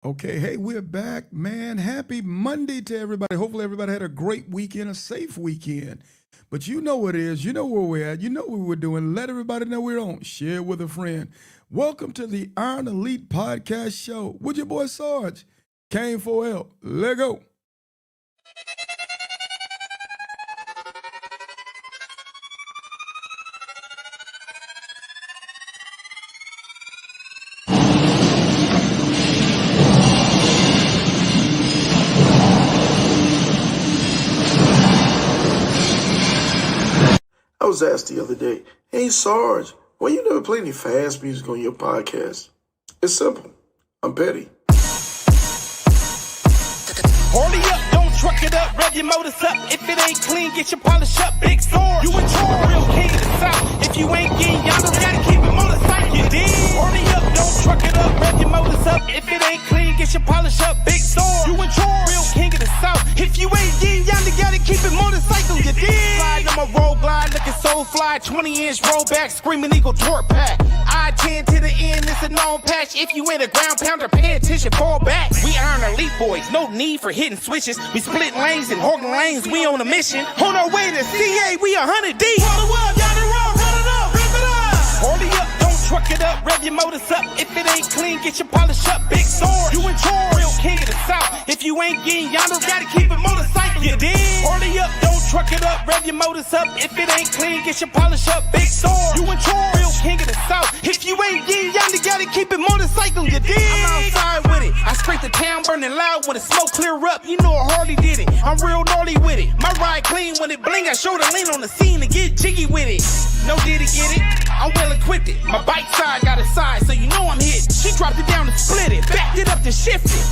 Okay, hey, we're back, man. Happy Monday to everybody. Hopefully, everybody had a great weekend, a safe weekend. But you know what it is. You know where we're at. You know what we're doing. Let everybody know we're on. Share with a friend. Welcome to the Iron Elite Podcast Show with your boy Sarge. Came for help. Let go. I was asked the other day, hey Sarge, why you never play any fast music on your podcast? It's simple. I'm petty. Hold it up, don't truck it up, rev your motors up. If it ain't clean, get your polish up. Big sword, you a tour, real king of the south. If you ain't getting yonder, gotta keep it motorcycle, you dig? Hold it up, don't truck it up, rev your motors up. If it ain't clean, get your polish up. Big sword, you a tour, real king of the south. If you ain't getting yonder, gotta keep it motorcycle, you dig? Slide on my road glide, looking so fly. 20-inch rollback, screaming eagle torque pack. I-10 to the end, it's a known patch. If you ain't a ground pounder, pay attention, fall back. We Iron Elite boys, no need for hitting switches. We split lanes and holding lanes, we on a mission. On our way to CA, we 100 deep. Hold it up, y'all the road, run it up, rip it up. Hold it up, don't truck it up, rev your motors up. If it ain't clean, get your polish up. Big sword, you in charge, real king of the south. If you ain't getting yonder, gotta keep it motorcycle, you dig? Hold it up, don't truck it up, rev your motors up. If it ain't clean, get your polish up. Big sword, you in charge, real king of the south. If you ain't getting yonder, gotta keep it motorcycle, you dig? I'm outside with it, I scrape the town burning loud when the smoke clear up. You know I hardly did it, I'm real naughty with it. My ride clean when it bling, I show the lean on the scene to get jiggy with it. No did it, get it, I'm well equipped it. My bike side got a side, so you know I'm hitting. She dropped it down and split it, backed it up to shift it.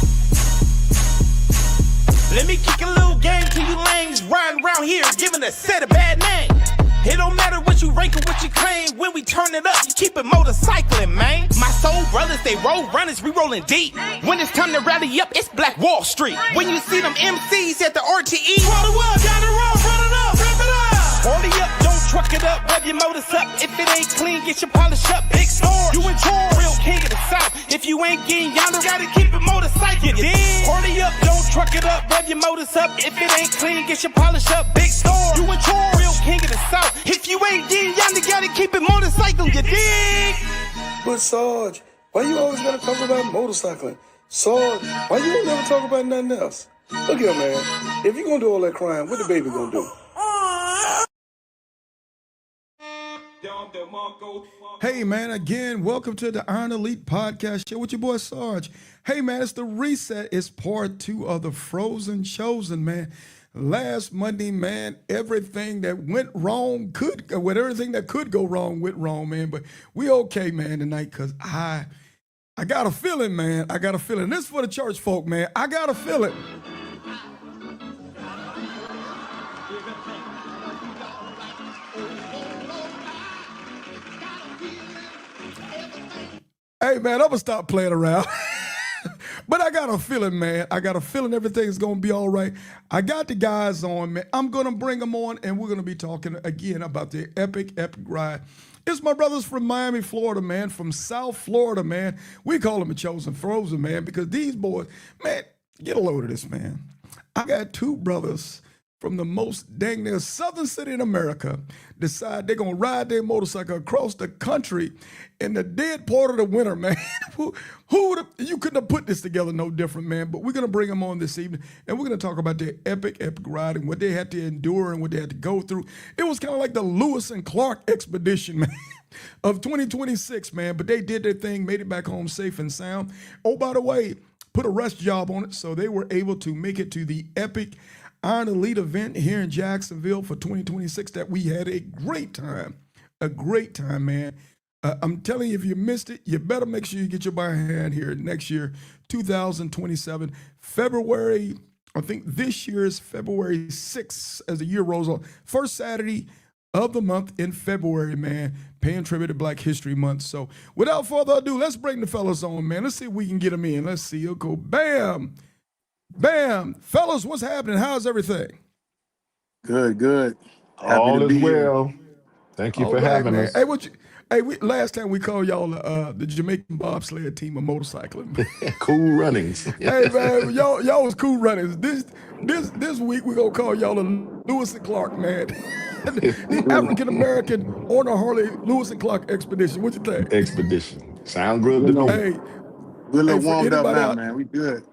Let me kick a little game to you lames riding around here, giving a set a bad name. It don't matter what you rank or what you claim. When we turn it up, you keep it motorcycling, man. My soul brothers, they roll runners, we rolling deep. When it's time to rally up, it's Black Wall Street. When you see them MCs at the RTE, roll it up, down the road, run it up, rip it up. Hold it up, don't truck it up, rev your motors up. If it ain't clean, get your polish up. Big sword, you in charge, real king of the south. If you ain't getting yonder, gotta keep it motorcycle, you dig? Hold it up, don't truck it up, rev your motors up. If it ain't clean, get your polish up. Big sword, you in charge, real king of the south. If you ain't getting yonder, gotta keep it motorcycle, you dig? But Sarge, why you always gotta talk about motorcycling? Sarge, why you don't never talk about nothing else? Look here, man. If you gonna do all that crying, what the baby gonna do? Hey, man, again, welcome to the Iron Elite Podcast Show with your boy Sarge. Hey, man, it's the reset. It's part 2 of the Frozen Chosen, man. Last Monday, man, everything that went wrong everything that could go wrong went wrong, man. But we okay, man, tonight, because I got a feeling, man. I got a feeling. This is for the church folk, man. I got a feeling. Hey, man, I'm going to stop playing around. But I got a feeling, man. I got a feeling everything's going to be all right. I got the guys on, man. I'm going to bring them on, and we're going to be talking again about the epic ride. It's my brothers from Miami, Florida, man, from South Florida, man. We call them the Chosen Frozen, man, because these boys, man, get a load of this, man. I got 2 brothers from the most dang near southern city in America decide they're going to ride their motorcycle across the country in the dead part of the winter, man. Who would have, you couldn't have put this together no different, man. But we're going to bring them on this evening, and we're going to talk about their epic ride and what they had to endure and what they had to go through. It was kind of like the Lewis and Clark expedition, man, of 2026, man. But they did their thing, made it back home safe and sound. Oh, by the way, put a rest job on it, so they were able to make it to the epic Iron Elite event here in Jacksonville for 2026 that we had a great time, man. I'm telling you, if you missed it, you better make sure you get your buy hand here next year, 2027, February. I think this year is February 6th as the year rolls on. First Saturday of the month in February, man, paying tribute to Black History Month. So without further ado, let's bring the fellas on, man. Let's see if we can get them in. Let's see. You'll go bam. Bam. Fellas, what's happening? How's everything? Good. All is well. Thank you All for right, having man. us. Hey, Hey, last time we called y'all the Jamaican bobsled team of motorcycling. Cool runnings. Hey man, y'all was cool runners. This week we gonna call y'all the Lewis and Clark, man. The African American on a Harley Lewis and Clark expedition. What you think? Expedition. Sound good to me. Hey, We're a little for warmed up anybody now, out- man. We good.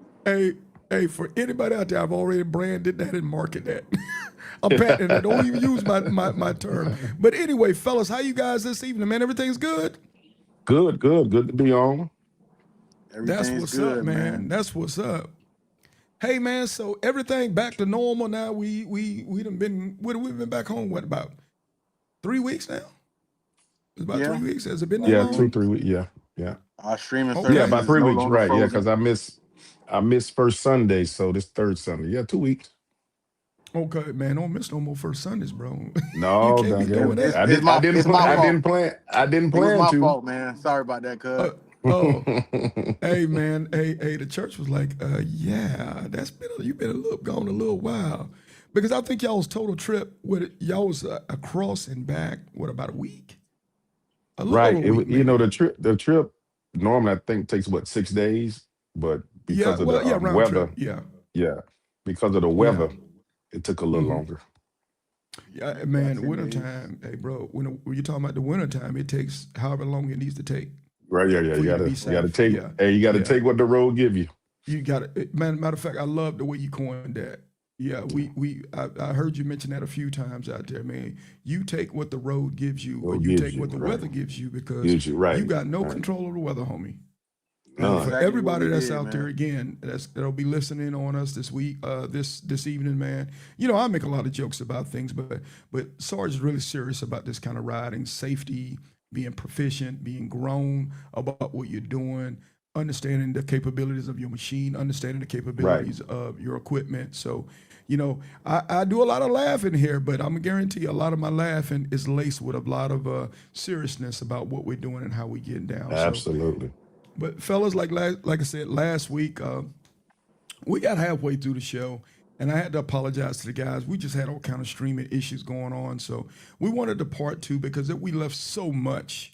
hey, for anybody out there, I've already branded that and marketed that. I'm patenting it. Don't even use my term. But anyway, fellas, how you guys this evening, man? Everything's good? Good to be on. That's Everything's what's good, up, man. That's what's up. Hey man, so everything back to normal now. We done been we've been back home, what, about 3 weeks now? It's about Yeah. 3 weeks. Has it been that Yeah, long? 2-3 weeks. Yeah. Our streaming Okay. service Yeah, about is 3 no weeks, longer right? Yeah, frozen. because I missed first Sunday, so this third Sunday. Yeah, 2 weeks. Okay, man, don't miss no more first Sundays, bro. No, you can't be dog, doing that. I It's my didn't fault. plan. I didn't It was plan my to. fault, man. Sorry about that, cuz. Oh, hey man, hey, the church was like, yeah, you've been gone a little while, because I think y'all's total trip with y'all was across and back. What, about a week? A little Right. over a week, You know, maybe. the trip normally I think takes 6 days, but Yeah, because of well, the yeah, round weather, trip. Yeah, because of the yeah. weather, it took a little Mhm. longer. Yeah, About man, 10 wintertime, hey, bro, when you're talking about the wintertime, it takes however long it needs to take Right? Yeah. for You you to be gotta safe. take. Yeah, Hey, you gotta yeah. take what the road give you. You got it. Man, matter of fact, I love the way you coined that. Yeah, I heard you mention that a few times out there, man. You take what the road gives you, or Road you gives take you, what the right. weather gives you, because Gives you, you right. got no Right. control of the weather, homie. And None. for Exactly what everybody we that's did, out there man. again, that'll be listening on us this week, this evening, man. You know, I make a lot of jokes about things, but Sarge is really serious about this kind of riding, safety, being proficient, being grown about what you're doing, understanding the capabilities of your machine, understanding the Right. capabilities of your equipment. So, you know, I do a lot of laughing here, but I'm gonna guarantee you a lot of my laughing is laced with a lot of seriousness about what we're doing and how we getting down. So, Absolutely. but fellas, like I said last week, we got halfway through the show, and I had to apologize to the guys. We just had all kind of streaming issues going on, so we wanted to part two because we left so much,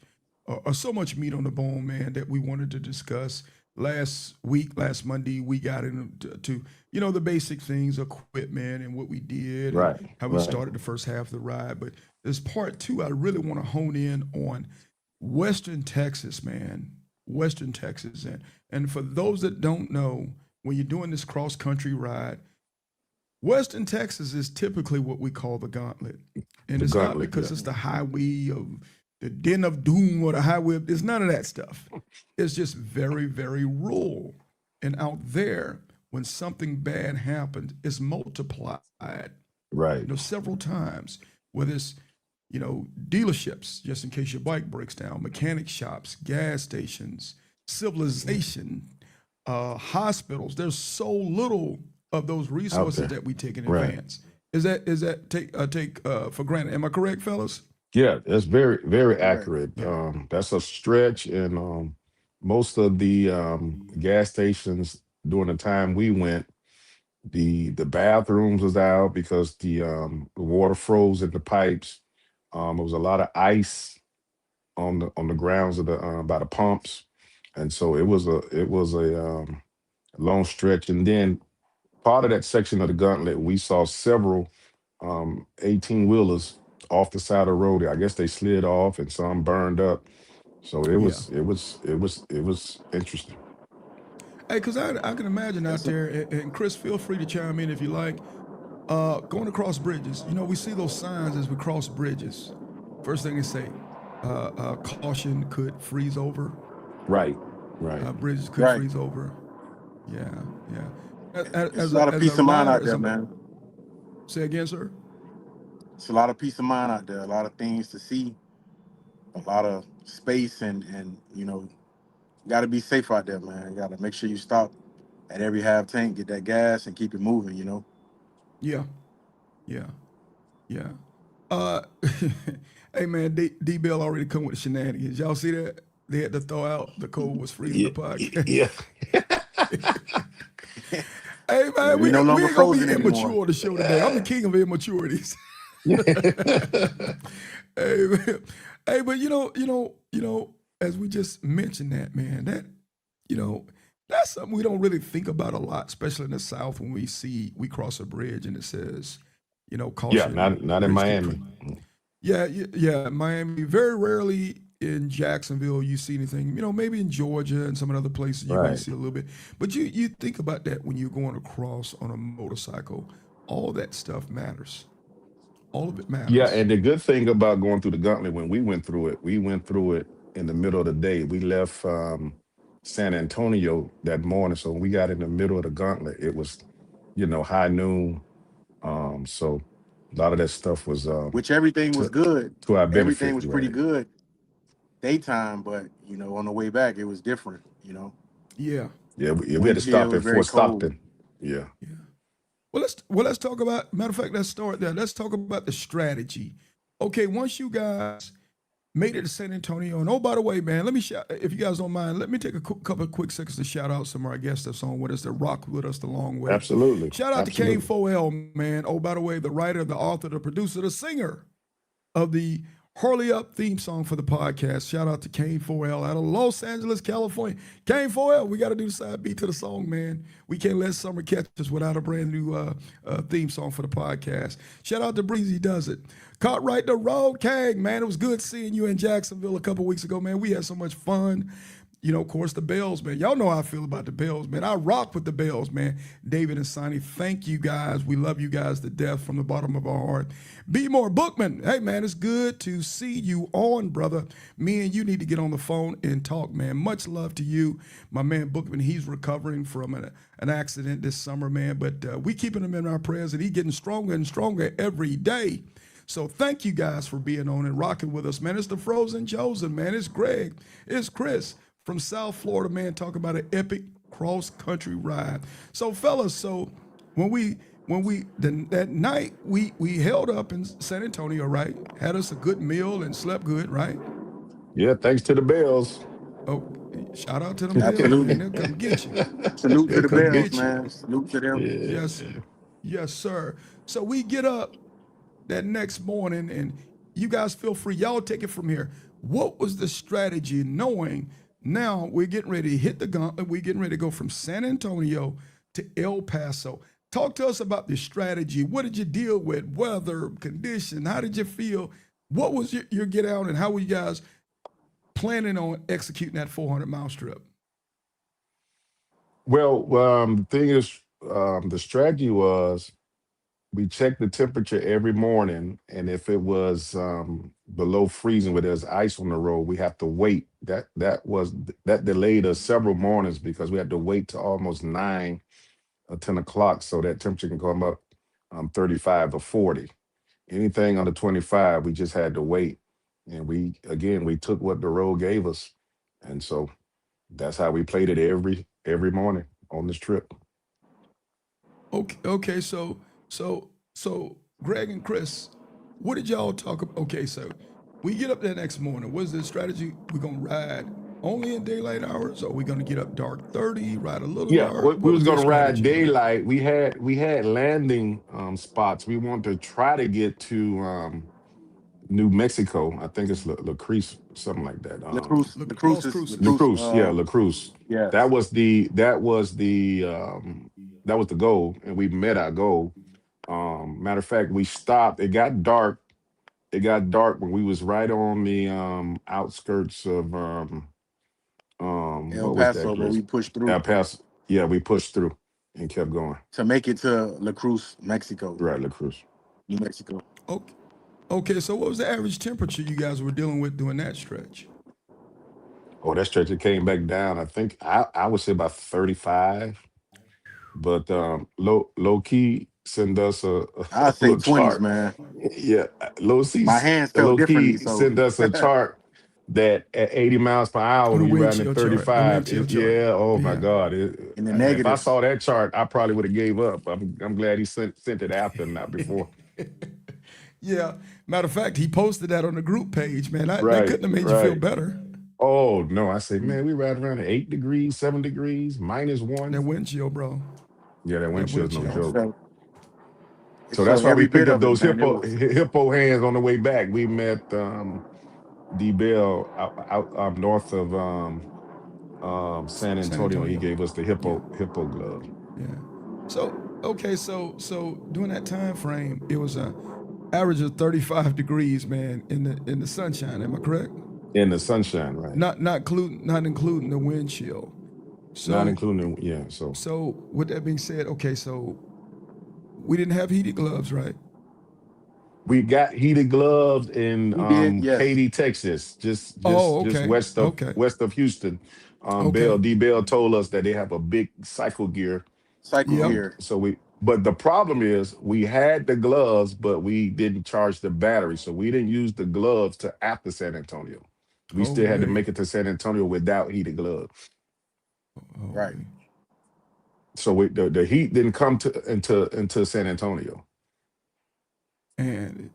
so much meat on the bone, man, that we wanted to discuss. Last week, last Monday, we got into the basic things, equipment, and what we did, and Right. how we Right. started the first half of the ride. But this part two, I really want to hone in on Western Texas, man. Western Texas. And for those that don't know, when you're doing this cross country ride, Western Texas is typically what we call the gauntlet. And The it's not gauntlet. because Yeah. it's the highway of the den of doom or the highway. It's none of that stuff. It's just very, very rural. And out there, when something bad happens, it's multiplied Right. several times, whether it's, dealerships, just in case your bike breaks down, mechanic shops, gas stations, civilization, hospitals. There's so little of those Out resources there. that we take in Right. advance. Is that take for granted? Am I correct, fellas? Yeah, that's very, very Correct. accurate. Yeah. That's a stretch, and most of the gas stations during the time we went, the bathrooms was out because the water froze in the pipes. There was a lot of ice on the grounds of the by the pumps, and so it was a long stretch. And then part of that section of the gauntlet, we saw several 18 wheelers off the side of the road. I guess they slid off and some burned up. So it Yeah. was it was it was it was interesting. Hey, because I can imagine out That's a, there, and Chris, feel free to chime in if you like. Going across bridges, we see those signs as we cross bridges. First thing they say, caution could freeze over. Right, right. Bridges could right. freeze over. Yeah, yeah. It's a lot of peace of mind out there, man. Say again, sir. It's a lot of peace of mind out there. A lot of things to see. A lot of space, and you got to be safe out there, man. You got to make sure you stop at every half tank, get that gas, and keep it moving. Yeah, yeah, yeah. Uh, hey man, D Bell already come with the shenanigans. Y'all see that? They had to throw out the cold was freezing Yeah, the podcast. yeah. Hey man, We we no ain't longer gonna be frozen immature anymore. on the show today. I'm the king of immaturities. Hey, man. Hey, but as we just mentioned that, man, you know, that's something we don't really think about a lot, especially in the South when we cross a bridge and it says, Yeah, caution, not in bridge get Miami. yeah, yeah, Miami. Very rarely in Jacksonville you see anything. Maybe in Georgia and some of the other places you may Right. see a little bit. But you think about that when you're going across on a motorcycle. All that stuff matters. All of it Yeah, matters. and the good thing about going through the gauntlet, when we went through it in the middle of the day. We left San Antonio that morning, so when we got in the middle of the gauntlet, it was, high noon. So a lot of that stuff was Which everything was to good. to our Everything benefit, was pretty right? good daytime, but on the way back it was different. Yeah, Yeah, The we had wind to chill stop was at very Fort cold. Stockton. Yeah, yeah. Well let's talk about. Matter of fact, let's start there. Let's talk about the strategy. Okay, once you guys made it to San Antonio. And oh, by the way, man, let me shout, if you guys don't mind, let me take a couple of quick seconds to shout out some of our guests that's on with us that rock with us the long way. absolutely, Shout out to Kane absolutely. Foel, man. Oh, by the way, the writer, the author, the producer, the singer of the Hurley Up theme song for the podcast. Shout out to Kane Foel out of Los Angeles, California. Kane Foel, we got to do the side beat to the song, man. We can't let summer catch us without a brand new theme song for the podcast. Shout out to Breezy Does It. Cartwright the Road King, man. It was good seeing you in Jacksonville a couple weeks ago, man. We had so much fun. Of course, the Bells, man. Y'all know how I feel about the Bells, man. I rock with the Bells, man. David and Sonny, thank you guys. We love you guys to death from the bottom of our heart. Be more Bookman. Hey, man, it's good to see you on, brother. Me and you need to get on the phone and talk, man. Much love to you. My man Bookman, he's recovering from an accident this summer, man. But we keeping him in our prayers, and he's getting stronger and stronger every day. So thank you guys for being on and rocking with us, man. It's the Frozen Chosen, man. It's Greg. It's Chris from South Florida, man, talking about an epic cross-country ride. So, fellas, that night we held up in San Antonio, right? Had us a good meal and slept good, right? Yeah, thanks to the Bells. Oh, shout out to them Bills, man. Absolutely. They'll come get you. Salute to They'll the come Bells, get you. man. Salute to them. Yes, Yeah. yes, sir. So we get up that next morning, and you guys feel free. Y'all take it from here. What was the strategy knowing now we're getting ready to hit the gauntlet? We're getting ready to go from San Antonio to El Paso. Talk to us about the strategy. What did you deal with? Weather, condition? How did you feel? What was your get out, and how were you guys planning on executing that 400-mile strip? Well, the thing is, the strategy was we checked the temperature every morning, and if it was below freezing, where there's ice on the road, we have to wait. That delayed us several mornings because we had to wait to almost 9 or 10 o'clock so that temperature can come up 35 to 40. Anything under 25, we just had to wait, and we took what the road gave us, and so that's how we played it every morning on this trip. Okay. So, Greg and Chris, what did y'all talk about? Okay, so we get up that next morning. What's the strategy? We're gonna ride only in daylight hours, or we gonna get up dark 30, ride a little Yeah, dark? we What was was the gonna ride strategy on that? daylight. We had landing spots. We wanted to try to get to New Mexico. I think it's La Cruz, something like that. La Cruz, Look, La Cruz Los is La La Cruces. Cruz. Cruz, yeah, La Cruz. That Yes. was the goal, and we met our goal. Matter of fact, we stopped. It got dark. It got dark when we was right on the outskirts of El what was that, Paso, but Chris? we pushed through El Paso. Yeah, we pushed through and kept going. to make it to La Cruz, Mexico, Right, La Cruz. New Mexico. Okay. Okay, so what was the average temperature you guys were dealing with during that stretch? Oh, that stretch it came back down. I think I would say about 35. But low key send us I a say little 20s, chart. man. Yeah, My hands felt low differently, key so send us a chart that at 80 miles per hour On the when you're riding at windshield chart. The 35, windshield chart. yeah, oh my Yeah. God. in the If I negatives. saw that chart, I probably would have gave up. I'm glad he sent it after, not before. Yeah. Matter of fact, he posted that on the group page, man. That Right, couldn't have made you feel right. better. Oh no, I say, man, we ride around at 8 degrees, 7 degrees, That -1. windshield, bro. Yeah, that That windshield's no Yeah, windshield. joke. it So that's felt why we every picked bit up of it, those man. It was hippo hands on the way back. We met D Bell out north of San San Antonio. He Antonio. gave us the Yeah, hippo glove yeah. So okay, so during that time frame, it was a average of 35 degrees, man, in the sunshine. Am I correct? in the sunshine, right? Not including the wind chill. Not So including, yeah. So so with that being said, okay, so we didn't have heated gloves, right? we got heated gloves in We did, yes. Katy, Texas, Oh, just okay, okay, west of Houston. okay. Bell told us that they have a big cycle gear. Cycle Yep. gear. So but the problem is we had the gloves, but we didn't charge the battery, so we didn't use the gloves to after San Antonio. We Oh still had to wait. make it to San Antonio without heated gloves. Oh Right. wait. So the heat didn't come to into San Antonio. And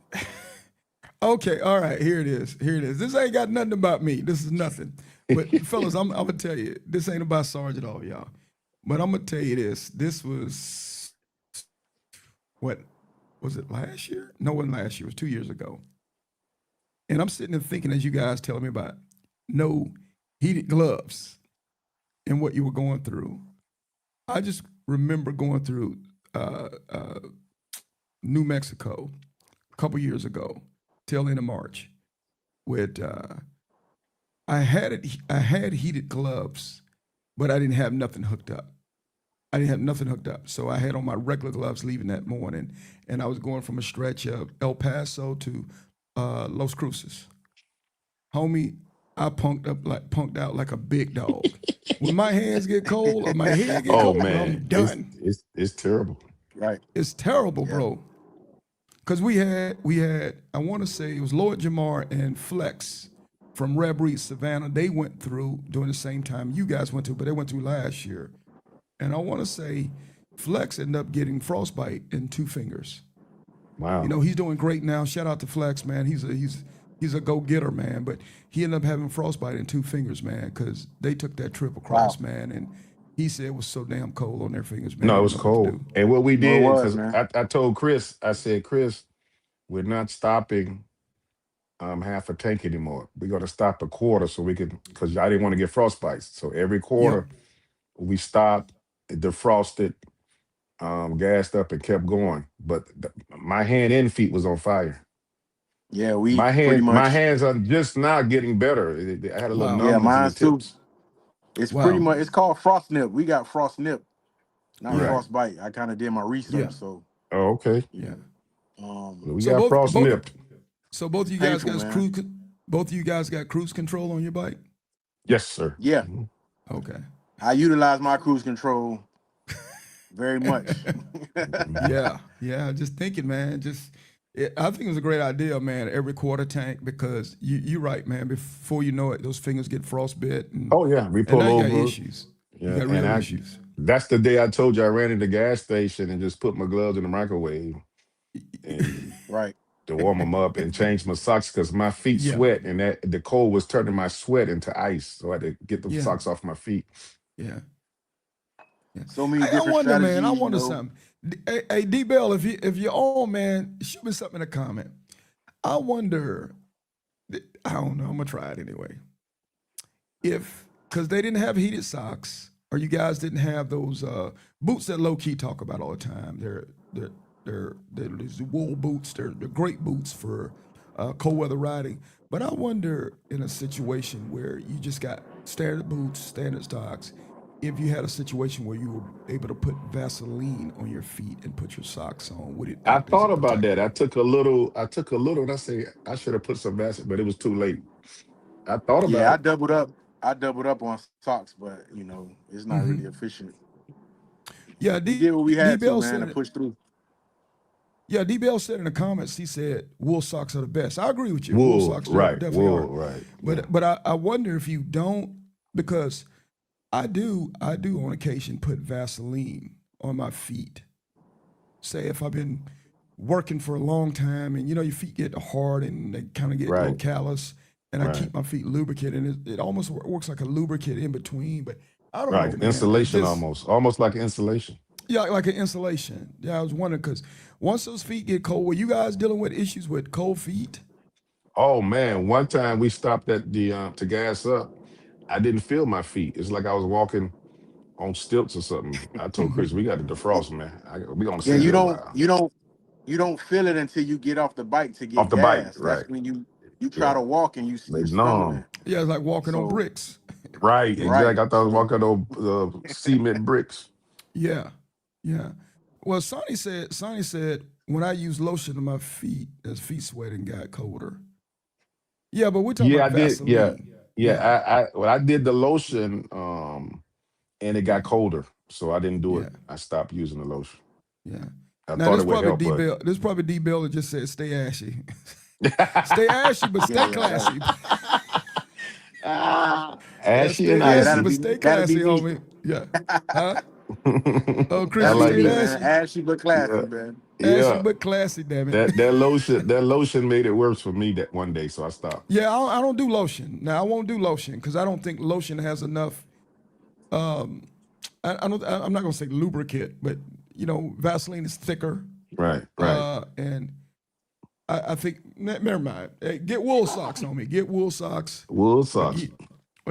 okay, all right. Here it is. Here it is. This ain't got nothing about me. This is nothing. But fellas, I'm gonna tell you, this ain't about Sarge at all, y'all. But I'm gonna tell you this. This was what was it last year? No, it wasn't last year. It was 2 years ago. And I'm sitting there thinking as you guys telling me about no heated gloves and what you were going through. I just remember going through New Mexico a couple years ago, tail end of March, with I had heated gloves, but I didn't have nothing hooked up. I didn't have nothing hooked up, so I had on my regular gloves leaving that morning, and I was going from a stretch of El Paso to Los Cruces. Homie, I punked out like a big dog. When my hands get cold or my head get Oh cold, man, I'm done. it's terrible. Right. It's terrible, Yeah. bro. Cause we had I want to say it was Lloyd Jamar and Flex from Reb Reed Savannah. They went through during the same time you guys went through, but they went through last year. And I want to say Flex ended up getting frostbite in 2 fingers. Wow. You know, he's doing great now. Shout out to Flex, man. He's a go-getter, man. But he ended up having frostbite in 2 fingers, man, because they took that trip across, Wow. man, and he said it was so damn cold on their fingers, man. They No, it didn't was know what to cold. do. And what we No, it did, was, because man. I told Chris, I said, Chris, we're not stopping half a tank anymore. We're gonna stop a quarter so we can, because I didn't want to get frostbites. So every Yep. quarter we stopped, defrosted, gassed up, and kept going. But my hand and feet was on fire. Yeah, we pretty My much. hands are just now getting better. I had a little Wow. Yeah, numbness in the mine's too. tips. It's pretty Wow. much. It's called frost nip. We got frost nip, not Yeah. Right. frostbite. I kind of did my Yeah. research, so Oh, okay. you Yeah. know, We So got both frost both nipped. so both of you guys painful, got man. both of you guys got cruise control on your bike? Yes, sir. Yeah, Mhm. Okay. I utilize my cruise control very much. Mhm. Yeah, yeah. Just thinking, man. I think it was a great idea, man. Every quarter tank, because you're right, man. Before you know it, those fingers get frostbit, Oh yeah, we and pull now you got over. issues. You Yeah, got and real I issues. that's the day I told you I ran to the gas station and just put my gloves in the microwave and Right. to warm them up and change my socks because my feet Yeah, sweat and that the cold was turning my sweat into ice. So I had to get the yeah, socks off my feet. yeah, yeah. So many Hey, I different wonder, man. I strategies, wonder something. Hey, D Bell, if you're on, man, shoot me something in a comment. I wonder. I don't know. I'm gonna try it anyway. If because they didn't have heated socks, or you guys didn't have those boots that low key talk about all the time. They're these wool boots. They're great boots for cold weather riding. But I wonder in a situation where you just got standard boots, standard socks, if you had a situation where you were able to put Vaseline on your feet and put your socks on, would it I act as a thought about that. protector? I took a little and I say I should have put some Vaseline, but it was too late. I thought about yeah, it. I doubled up on socks, but it's not really efficient. Yeah, We did what we D had to, Bell man, to said. push through. Yeah, D Bell said in the comments, he said wool socks are the best. I agree with you. Wool Wool, socks right. definitely are. Wool, right. Yeah. But I wonder if you don't, because I do on occasion put Vaseline on my feet. Say if I've been working for a long time and your feet get hard and they kind of get a little Right. callous, and I Right. keep my feet lubricated, and it almost works like a lubricant in between. But I don't Right. know, man. Insulation almost like insulation. Yeah, like an insulation. Yeah, I was wondering because once those feet get cold, were you guys dealing with issues with cold feet? Oh man, one time we stopped at the to gas up. I didn't feel my feet. It's like I was walking on stilts or something. I told Chris, we got to defrost, man. We gonna Yeah, sit here a while. you don't feel it until you get off the bike to Off get the bike, gas. right? That's when you try Yeah, to walk and they you're stumbling. numb. Yeah, it's like walking on So bricks. Right, right. exactly. I thought I was So walking on cement bricks. Yeah, yeah. Well, Sonny said when I use lotion on my feet, his feet sweating got colder. Yeah, but we're talking Yeah, about I did. Yeah, Vaseline. yeah. Yeah, I did the lotion, and it got colder, so I didn't do it. yeah, I stopped using the lotion. yeah. I Now thought this it would probably help, D but Bell. This probably D Bell that just said stay ashy, stay ashy, but yeah, stay yeah, that, classy. Yeah, ashy stay and yeah, ashy, that'll but icy. be stay that'll be classy, me. homie. Yeah, huh? Oh, I Chris, That'll you be like stayed me, that. man. ashy, Ashy but classy, Yeah, man. ashy yeah. but classy. Damn it. That lotion made it worse for me that one day, so I stopped. Yeah, I don't do lotion. Now I won't do lotion because I don't think lotion has enough. I'm not gonna say lubricant, but Vaseline is thicker, Right, right. and I think never mind. Hey, get wool socks on me. Get wool socks, Wool or socks.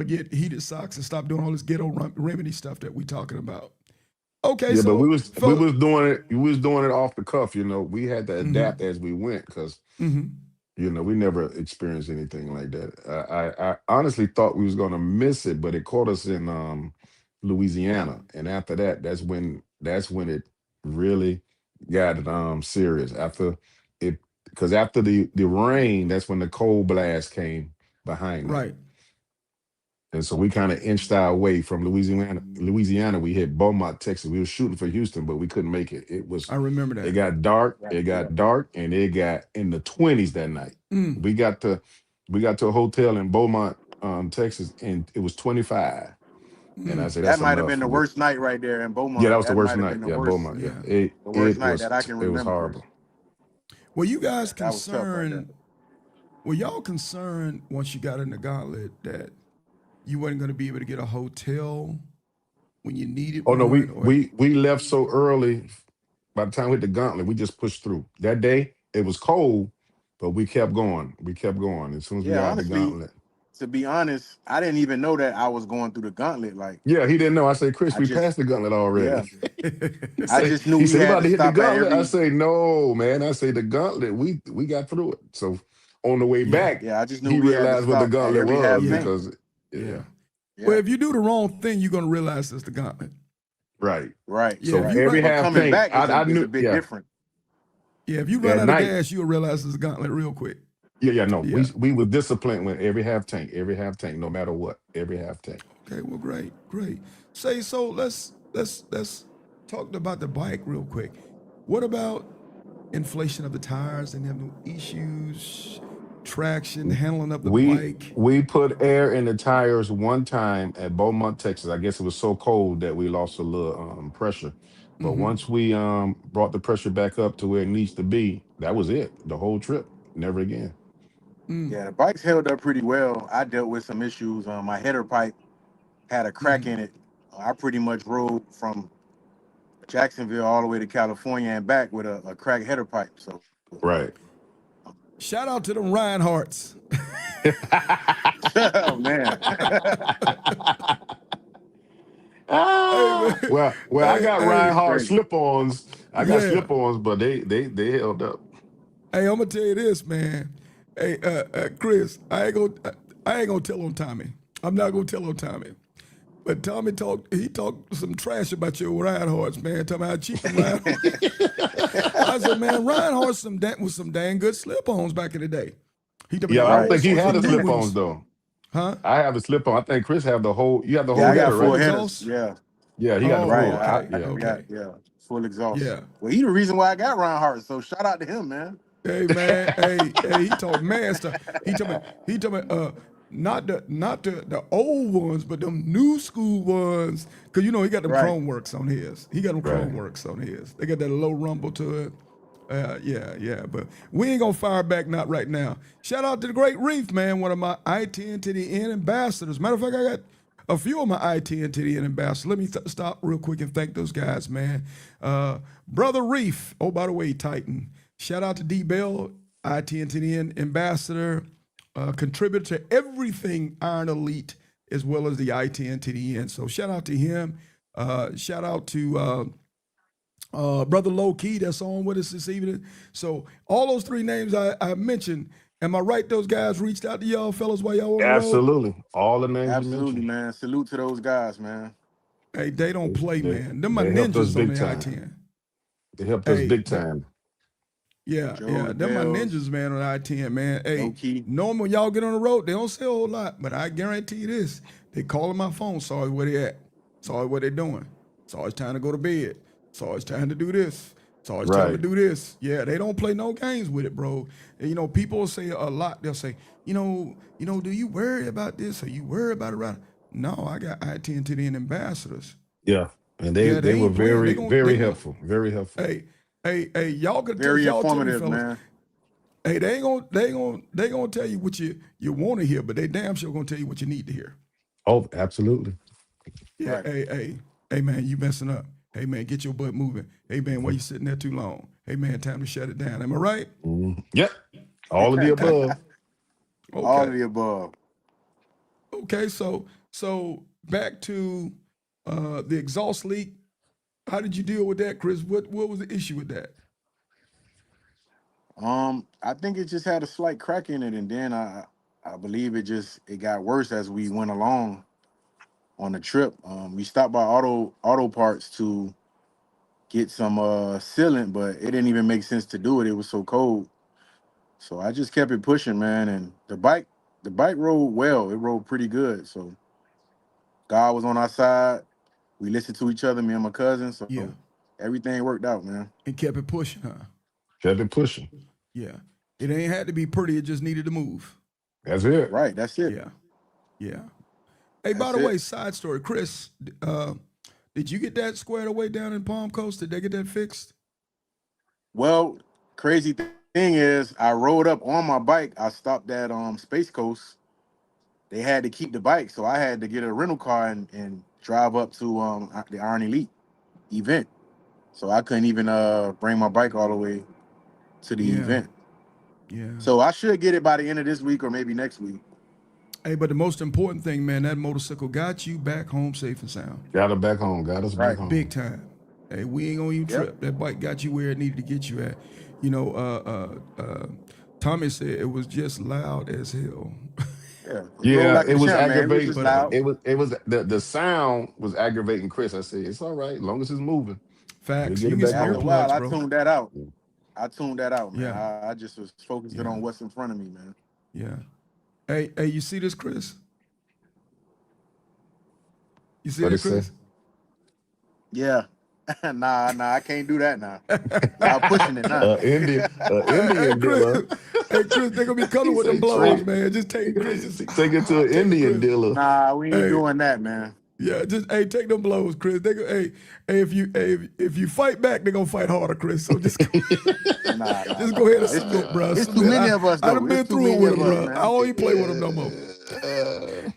get heated socks, and stop doing all this ghetto remedy stuff that we talking about. Okay, Yeah, but we so was we fella, was doing it. We was doing it off the cuff. We had to adapt as we went because we never experienced anything like that. I honestly thought we was gonna miss it, but it caught us in Louisiana, and after that, that's when it really got serious. After it, because after the rain, that's when the cold blast came behind that. right? And so we kind of inched our way from Louisiana. Louisiana, we hit Beaumont, Texas. We were shooting for Houston, but we couldn't make it. I remember It that. got dark. Right, It yeah. got dark, and it got in the 20s that night. We got to we got to a hotel in Beaumont, Texas, and it was 25. And I said, That that's might have enough. been the worst night right there in Yeah, that Beaumont. was the That worst might have night. been Yeah, Beaumont. Yeah, Yeah. it the worst it night was that I can it was remember, Chris. horrible. Were you Yeah, guys that was tough right there. concerned? Were y'all concerned once you got in the gauntlet that you weren't going to be able to get a hotel when you needed Oh no, one? we Or we we left so early. By the time we hit the gauntlet, we just pushed through. That day it was cold, but we kept going. We kept going. As soon as we Yeah, got out the honestly, gauntlet. to be honest, I didn't even know that I was going through the gauntlet. Like, Yeah, he didn't know. I say, Chris, I we just, passed the gauntlet yeah, already. he I say, just knew he we said, we had about to to hit the stop at gauntlet. I every. say, no, man. I say the gauntlet. We got through it. So on the way yeah, back, Yeah, I just knew he we had to realized what the stop at gauntlet every was half yeah, tank. because yeah. yeah, Well, Yeah, if you do the wrong thing, you're going to realize it's the gauntlet. right. right, Yeah, So if right. you every run, But half coming tank, back I is a knew, bit yeah. different. yeah, if you run At out of night, gas, you'll realize it's the gauntlet real quick. yeah, no. We Yeah. we were disciplined with every half tank, no matter what, every half tank. Okay. Well, great, great. Say so. Let's talk about the bike real quick. What about inflation of the tires and having issues, traction, handling of the We bike? we put air in the tires one time at Beaumont, Texas. I guess it was so cold that we lost a little pressure. But once we brought the pressure back up to where it needs to be, that was it. The whole trip, never again. Yeah, the bikes held up pretty well. I dealt with some issues. My header pipe had a crack in it. I pretty much rode from Jacksonville all the way to California and back with a cracked header pipe. So, Right. Shout out to them Reinhardts. oh man, Hey, man. well, I Hey, got hey, Reinhardt crazy. slip-ons. I got yeah. slip-ons, but they held up. Hey, I'm gonna tell you this, man. Hey, Chris, I ain't gonna tell on Tommy. I'm not gonna tell on Tommy. But Tommy talked some trash about your Reinhardts, man. Talking about how cheap them Reinhardts. I said, man, Reinhardts was some dang good slip-ons back in the day. He told me Yeah, the I don't old right. think he ones, the had the new slip-ons ones, though. huh? I have the slip-on. I think Chris have the whole. You have the Yeah, whole I got header, full right? headers. Exhaust? Yeah, Yeah, he got the Oh, right. full. okay, I Yeah. got okay, full exhaust. yeah. Well, he the reason why I got Reinhardt. So shout out to him, man. Hey man, hey, he talked man stuff. He told me, not the old ones, but them new school ones. Cause he got them Right. chrome works on his. He got them Right. chrome works on his. They got that low rumble to it. Yeah. But we ain't gonna fire back, not right now. Shout out to the great Reef, man, one of my I-10 to the N ambassadors. Matter of fact, I got a few of my I-10 to the N ambassadors. Let me stop real quick and thank those guys, man. Brother Reef. Oh, by the way, Titan. Shout out to D Bell, I-10 to the N ambassador. contributor to everything Iron Elite, as well as the I-10 to the end. So shout out to him. Shout out to Brother Low Key that's on with us this evening. So all those three names I mentioned, am I right? Those guys reached out to y'all fellas while y'all on the road? Absolutely. All the names you Absolutely, mentioned. man. Salute to those guys, man. Hey, they don't play, man. Them my They helped us ninjas on big the time. I-10. They helped us Hey, big time. Yeah, Joe, yeah. the Them my Bells, ninjas, man, on I-10, man. Hey, Low Key. normally when y'all get on the road, they don't say a whole lot, but I guarantee you this. They calling my phone, sorry where they at. Sorry what they doing. Sorry it's time to go to bed. Sorry it's time to do this. Sorry it's time to Right. do this. Yeah, they don't play no games with it, bro. And, you know, people say a lot. They'll say, you know, do you worry about this or you worry about it right? No, I got I-10 to the end ambassadors. Yeah. And Yeah, they they were ain't playing. They very gonna helpful. Very helpful. hey, y'all could Very y'all tell me, informative, fellas. man. Hey, they gonna tell you what you want to hear, but they damn sure gonna tell you what you need to hear. Oh, absolutely. Yeah, Right. hey, man, you messing up. Hey, man, get your butt moving. Hey, man, why you sitting there too long? Hey, man, time to shut it down. Am I right? Yep. All of the above. All Okay, of the above. okay. So back to the exhaust leak. How did you deal with that, Chris? What was the issue with that? I think it just had a slight crack in it, and then I believe it got worse as we went along on the trip. We stopped by auto parts to get some sealant, but it didn't even make sense to do it. It was so cold. So I just kept it pushing, man. And the bike rode well. It rode pretty good. So God was on our side. We listened to each other, me and my cousin. So Yeah, everything worked out, man. and kept it pushing, huh? Kept it pushing. Yeah, it ain't had to be pretty. It just needed to move. That's it. Right. That's it. Yeah, yeah. Hey, by That's the it. way, side story, Chris, did you get that squared away down in Palm Coast? Did they get that fixed? Well, crazy thing is, I rode up on my bike. I stopped at Space Coast. They had to keep the bike, so I had to get a rental car and drive up to the Iron Elite event. So I couldn't even bring my bike all the way to the Yeah, event. yeah. So I should get it by the end of this week or maybe next week. Hey, but the most important thing, man, that motorcycle got you back home safe and sound. Got us back home. Got us back Right. home. Big time. Hey, we ain't gonna even Yep. trip. That bike got you where it needed to get you at. You know, Tommy said it was just loud as hell. Yeah. It rode Yeah, like it a was champ, man. It was aggravating. just But loud. It was the sound was aggravating Chris. I said, it's all right, as long as it's moving. We'll facts. get You it can get back some After a home. while, earplugs, I bro. tuned that out. I tuned that out, man. Yeah, I just was focusing yeah, on what's in front of me, man. yeah. Hey, you see this, Chris? You see What it that, say? Chris? Yeah. Nah, I can't do that now. Y'all pushing it now. Hey, Indian Chris. dealer. Hey, Chris, they gonna be coming He with them say blows, trade. man. Just take Chris. Just Take it to an take it, Indian Chris. dealer. Nah, we ain't Hey, doing that, man. yeah, just take them blows, Chris. They go, hey, if you fight back, they gonna fight harder, Chris. So just Nah. just go ahead and It's submit, bro. it's too Submit. many of us I though. done been It's too through it many with of them, us, bro. I man. don't even play with them no more.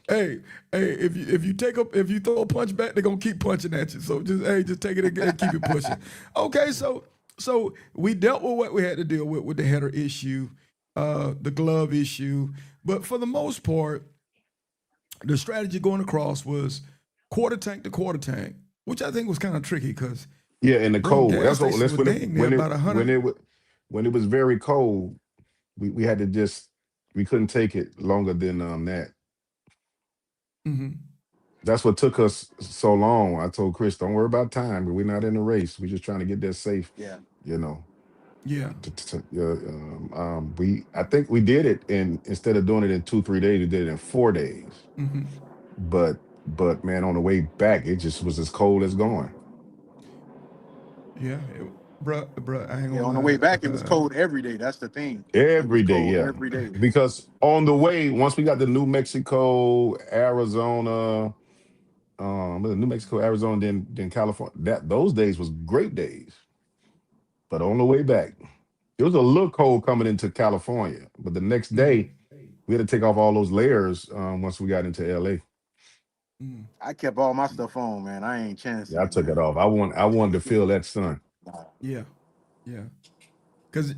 Hey, if you throw a punch back, they're gonna keep punching at you. So just take it and keep it pushing. Okay, so we dealt with what we had to deal with the header issue, the glove issue, but for the most part, the strategy going across was quarter tank to quarter tank, which I think was kind of tricky because Yeah, in the bro, cold. gas That's what. stations That's were dang near about 100. when it was very cold. We had to we couldn't take it longer than that. Mm-hmm. That's what took us so long. I told Chris, don't worry about time. We're not in a race. We're just trying to get there safe. Yeah. You know. Yeah, I think we did it, and instead of doing it in 2-3 days, we did it in 4 days. mm-hmm. But man, on the way back, it just was as cold as going. Yeah, bruh, I ain't Yeah, gonna on the way lie. back, it was cold every day. That's the thing. It was Every day, cold yeah. every day. Because on the way, once we got to New Mexico, Arizona, New Mexico, Arizona, then California, those days was great days. But on the way back, it was a little cold coming into California. But the next Mm-hmm. day, we had to take off all those layers once we got into LA. Mm. I kept all my stuff on, man. I ain't chancing Yeah, I it, took it man. off. I wanted to feel that sun. Yeah, yeah. Because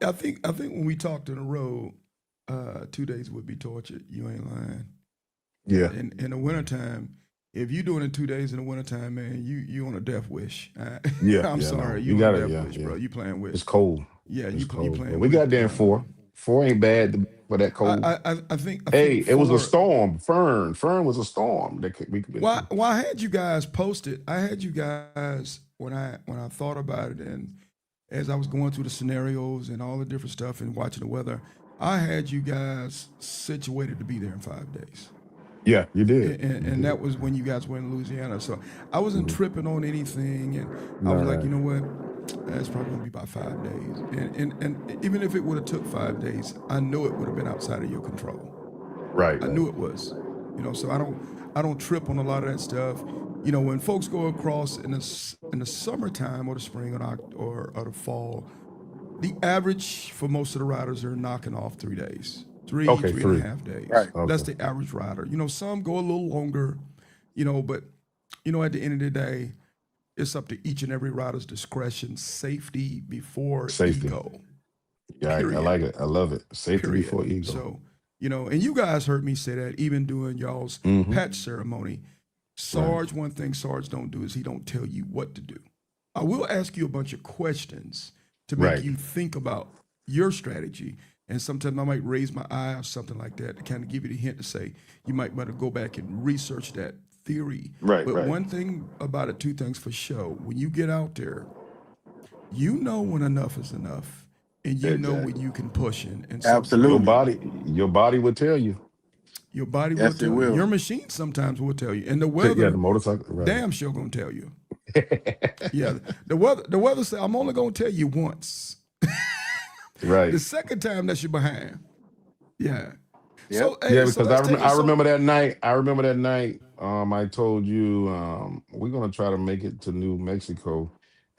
I think when we talked on the road, 2 days would be torture. You ain't lying. Yeah. In the wintertime, if you doing it 2 days in the wintertime, man, you on a death wish. Yeah. I'm Yeah. sorry, No, you you on a got it. death Yeah. wish, Yeah. bro. You playing with, It's cold. yeah, It's you cold. But playing we got with. there in four. Four ain't bad for that cold. I Hey, think it was a for storm. Fern was a storm that we could been why through. I had you guys posted. I had you guys when I thought about it, and as I was going through the scenarios and all the different stuff and watching the weather, I had you guys situated to be there in 5 days. Yeah, you did. And that was when you guys were in Louisiana. So I wasn't Mhm. tripping on anything, and I All was like, right. you know what, that's probably gonna be about 5 days. And even if it would have took 5 days, I know it would have been outside of your control. Right. I Right. knew it was, so I don't trip on a lot of that stuff. When folks go across in the summertime or the spring or the fall, the average for most of the riders are knocking off 3 days, Okay. three and a Three. half days. Right. That's Okay. the average rider. Some go a little longer, but at the end of the day, it's up to each and every rider's discretion, safety before Safety. ego. Yeah, I Period. like it. I love it. Safety Period. before ego. So, and you guys heard me say that even during y'all's Mm-hmm. patch ceremony. Right. Sarge, one thing Sarge don't do is he don't tell you what to do. I will ask you a bunch of questions to make Right. you think about your strategy. And sometimes I might raise my eye or something like that to kind of give you the hint to say you might want to go back and research that theory. Right. But Right. one thing about it, two things for sure. When you get out there, you know when enough is enough, and you know when Exactly. you can push in. And so, Your Absolutely. Greg, body would tell you. your body will Yes, it tell you. will. Your machine sometimes will tell you. And the Yeah, the weather, motorcycle. Right. damn sure gonna tell you. Yeah, the weather say I'm only gonna tell you once. The Right. second time that's you behind. Yeah. Yep. So Yeah, hey, so because let's take it. I So remember that night. I remember that night. I told you we're gonna try to make it to New Mexico,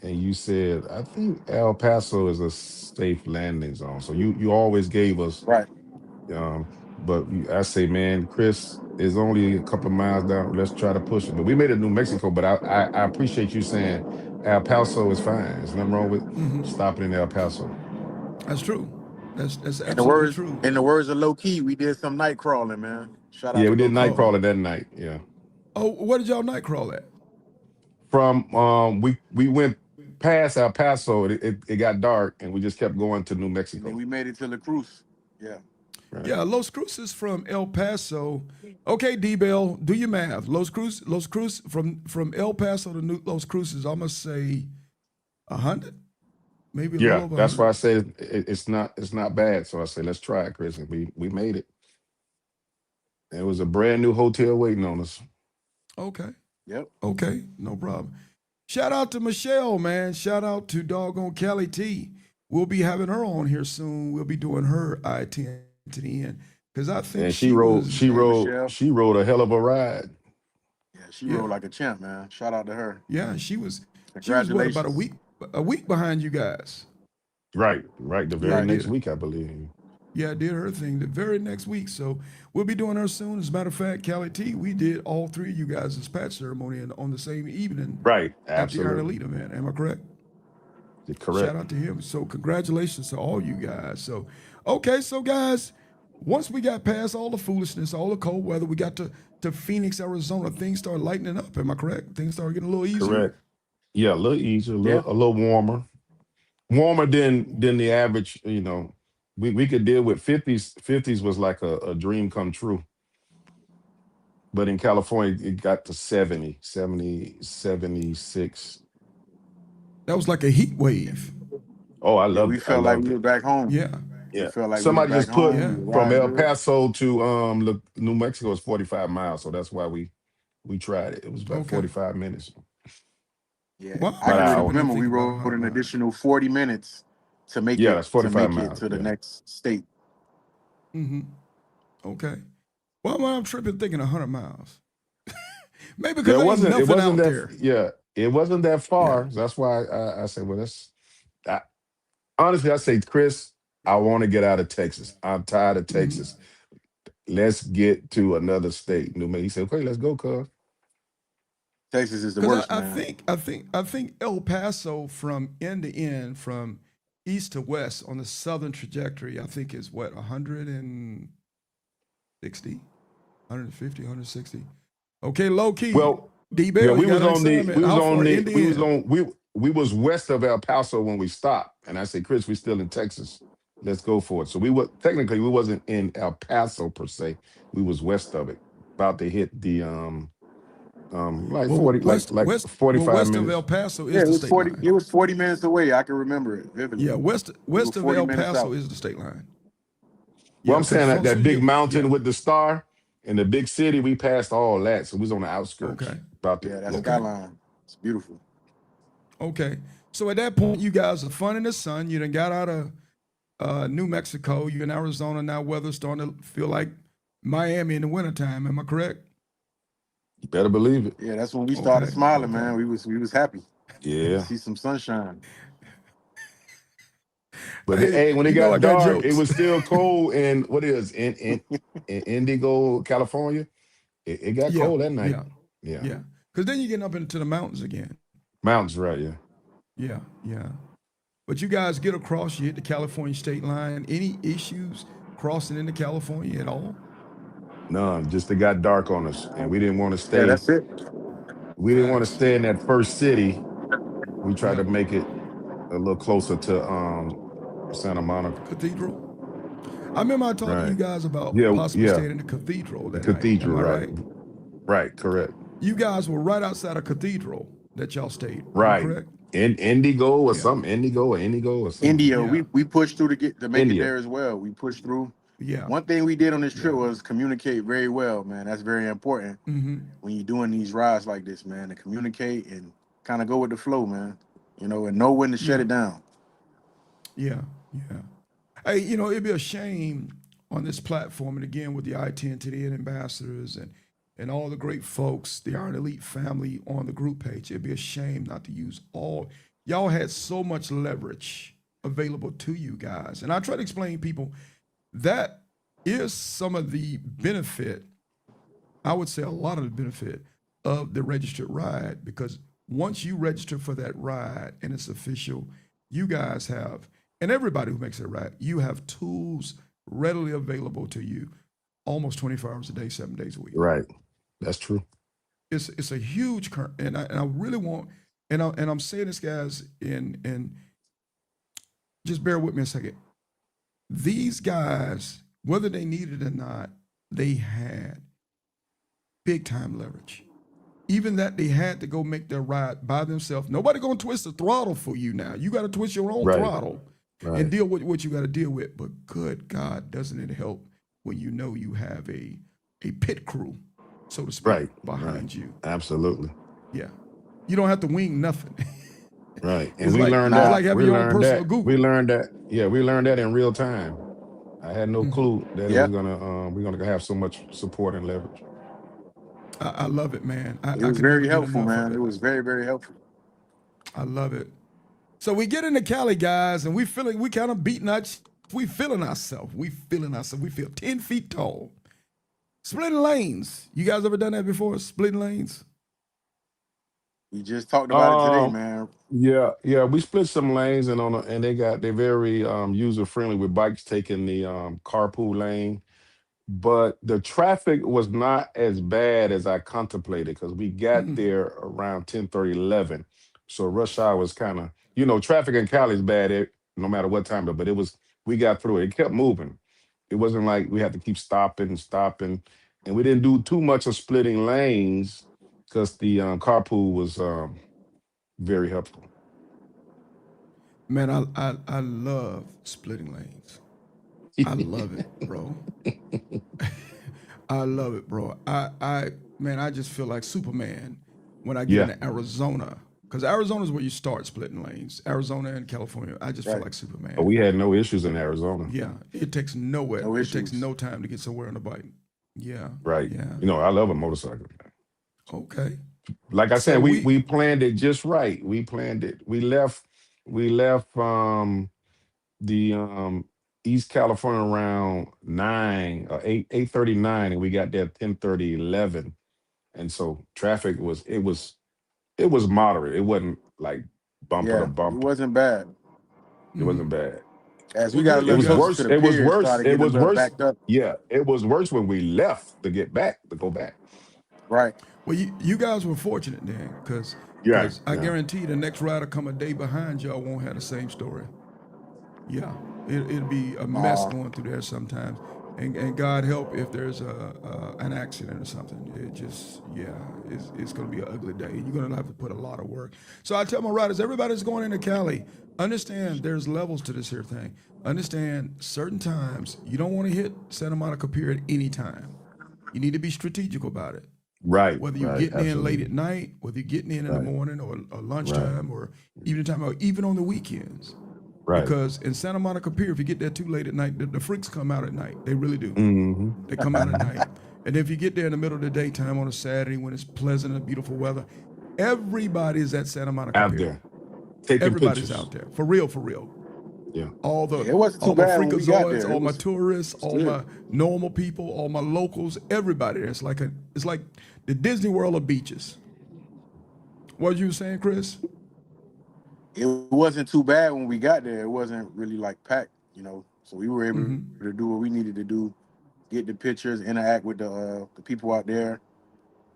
and you said I think El Paso is a safe landing zone. So you always gave us. Right. Um, I say, man, Chris is only a couple of miles down. Let's try to push it. But we made it to New Mexico. But I appreciate you saying El Paso is fine. There's nothing wrong with stopping in El Paso. that's true. That's In the absolutely words true. in the words of Low Key, we did some night crawling, man. Shout out Yeah, to we did Low Key, night Oh, crawling man. that night. Yeah. oh, what did y'all night crawl at? From we went past El Paso. It got dark, and we just kept going to New And then Mexico. we made it to La Cruz. Yeah. Right. Yeah, Los Cruces from El Paso. Okay, D Bell, do your math. Los Cruz from El Paso to Los Cruces. I must say 100, maybe a little Yeah, over that's why 100. I said it's not bad. So I said let's try it, Chris, and we made it. It was a brand new hotel waiting on us. Okay, Yep. okay, no problem. Shout out to Michelle, man. Shout out to doggone Kelly T. We'll be having her on here soon. We'll be doing her I-10 to the end because I think And she was, Hey, Michelle. she rode a hell of a ride. Yeah, she yeah, rode like a champ, man. Shout out to her. yeah, she was what, about a Congratulations. week, a week behind you guys. Right, right. The Yeah, very Right. next did. week, I believe. Yeah, did her thing the very next week. So we'll be doing her soon. As a matter of fact, Callie T, we did all three of you guys' patch ceremony on the same evening Right, at the Iron absolutely. Elite event. Am I correct? You're Shout correct. out to him. So congratulations to all you guys. So okay, so guys, once we got past all the foolishness, all the cold weather, we got to Phoenix, Arizona. Things started lightening up. Am I correct? Things started getting a little easier. Correct. Yeah, a little easier, Yeah. a little warmer. Warmer than the average, we could deal with 50s. 50s was like a dream come true. But in California, it got to 70, 70, 76. That was like a heat wave. Oh, Yeah, we I felt like loved we it. were back home. Yeah, We Yeah. felt like we were Somebody back just put home. yeah. We were from riding El good. Paso to New Mexico is 45 miles. So that's why we tried it. It was about Okay. 45 minutes. Yeah. Well, I I About can an was really hour. tripping and remember we thinking about rode 100 an miles. additional 40 minutes to make Yeah, it that's 45 to miles. the Yeah. next state. Mm-hmm. Okay. Well, I'm tripping thinking 100 miles. Maybe Yeah, because there ain't it nothing wasn't out that there. yeah, it wasn't that Yeah. far. That's why I said, well, I, honestly I say, Chris, I want to get out of Texas. I'm tired of Mm-hmm. Texas. Let's get to another state. New Mexico. He said, okay, let's go, cuz. Texas is the Because worst, man. I think El Paso from end to end, from east to west on the southern trajectory, I think is what 160, 150, 160. Okay, low key. Well, D yeah, Bell, you we was got an on the assignment. we was How on far the end to we was end? on we was west of El Paso when we stopped, and I said, Chris, we still in Texas. Let's go for it. So we were technically we wasn't in El Paso per se. We was west of it, about to hit the like Well, 40 like well, 45 west of El minutes. Paso Yeah, is the state line. It was 40 minutes away. I can remember it Yeah, vividly. We were west of 40 El minutes Paso out. is the state line. Well, Yeah, I'm because saying that from that soon big you mountain yeah. with the star and the big city, we passed all that. So we was on the outskirts, Okay. about to Yeah, that Okay. skyline. It's beautiful. Okay. So at that point, you guys are fun in the sun. You done got out of New Mexico. You're in Arizona now. Weather's starting to feel like Miami in the wintertime. Am I correct? you better believe it. Yeah, that's when we started Okay. smiling, Okay. man. We was happy to Yeah. see some sunshine. But Hey, hey, when it you know I got got dark, it jokes. was still cold in what is in Indigo, California. It got Yeah. cold that night. Yeah. Yeah. Yeah. Because then you're getting up into the mountains again. Mountains, right, yeah. Yeah. Yeah. But you guys get across, you hit the California state line. Any issues crossing into California at all? None. Just it got dark on us. And we didn't want to Yeah, stay. that's it. We didn't want to Facts. stay in that first city. We tried Yeah. to make it a little closer to Santa Monica. Cathedral. I remember I talked to you Right. guys about Yeah, possibly yeah. staying in the cathedral The that night. Am cathedral, I right. right? Right, correct. You guys were right outside a cathedral that y'all stayed. Am I Right. correct? In Indigo or Yeah. something. Indigo or something. India, Yeah. we pushed through to make it India. there as well. We pushed through. Yeah. One thing we did on this trip Yeah. was communicate very well, man. That's very important Mm-hmm. when you're doing these rides like this, man. To communicate and kind of go with the flow, man. And know when to shut Yeah. it down. Yeah. Yeah. Hey, it'd be a shame on this platform, and again with the I-10 to the end ambassadors and all the great folks, the Iron Elite family on the group page. It'd be a shame not to use all. Y'all had so much leverage available to you guys, and I try to explain to people that is some of the benefit. I would say a lot of the benefit of the registered ride, because once you register for that ride and it's official, you guys have, and everybody who makes that ride, you have tools readily available to you almost 24 hours a day, 7 days a week. Right. That's true. It's a huge current, and I really want, and I'm saying this, guys, and just bear with me a second. These guys, whether they need it or not, they had big time leverage. Even that they had to go make their ride by themselves. Nobody gonna twist the throttle for you now. You got to twist your own Right. throttle and Right. deal with what you got to deal with. But good God, doesn't it help when you know you have a pit crew, so to speak, Right. behind Right. you? Absolutely. Yeah, you don't have to wing nothing. Right. And It's we like learned it's Nah, like that. having We your own learned personal that. We Google. learned that. Yeah, we learned that in real time. I had no clue that it yeah, was gonna we're gonna have so much support and leverage. I love it, man. it I was can never very get helpful, enough of man. It it. was very, very helpful. I love it. So we get into Cali, guys, and we kind of beating our, we feeling ourselves. We feel 10 feet tall. Splitting lanes. You guys ever done that before? Splitting lanes? We just talked about it today, Um, man. yeah. We split some lanes and they're very user friendly with bikes taking the carpool lane. But the traffic was not as bad as I contemplated because we got Mm. there around 10:30, 11. So rush hour was kind of, traffic in Cali is bad no matter what time, but we got through it. It kept moving. It wasn't like we had to keep stopping. And we didn't do too much of splitting lanes because the carpool was very helpful. Man, I love splitting lanes. I love it, bro. I love it, bro. Man, I just feel like Superman when I get Yeah, into Arizona. Because Arizona is where you start splitting lanes. Arizona and California. I just feel Right. like but Superman. we had no issues in Arizona. Yeah. It takes No issues. no time to get somewhere on a bike. Yeah. Right. Yeah. I love a motorcycle. Okay. Like I So said, we we we planned it just right. We planned it. We left the East California around 9 or 8:39, and we got there 10:30, 11. And so traffic was moderate. It wasn't like bumper to Yeah, it bumper. wasn't bad. It wasn't bad. As we Well, got a good. It little You was guys. closer to worse. the It was pier, it worse. started It getting a was little worse. backed up. Yeah, it was worse when we left to get back to go back. Right. Well, you guys were fortunate then, because Yeah, I yeah. guarantee the next rider come a day behind y'all won't have the same story. Yeah, it'll be a mess Uh, going through there sometimes. And God help if there's an accident or something. It just, yeah, it's going to be an ugly day. You're going to have to put a lot of work. So I tell my riders, everybody's going into Cali, understand there's levels to this here thing. Understand certain times you don't want to hit Santa Monica Pier at any time. You need to be strategic about it. Right, Whether you're right. getting in late at Absolutely. night, whether you're getting in the Right, morning or right, lunchtime or evening time or even on the weekends. right. Because in Santa Monica Pier, if you get there too late at night, the freaks come out at night. They really do. Mm-hmm. They come out at night. And if you get there in the middle of the daytime on a Saturday when it's pleasant and beautiful weather, everybody's at Santa Monica Out Pier. there taking Everybody's pictures. out there. For real, for real. Yeah. All yeah, the it wasn't too all my bad when we got freakazoids, there. all It my was tourists, all good. my normal people, all my locals, everybody there. It's like the Disney World of beaches. What you were saying, Chris? It wasn't too bad when we got there. It wasn't really like packed, you know. So we were able to do what we needed to do, get the pictures, interact with the people out there,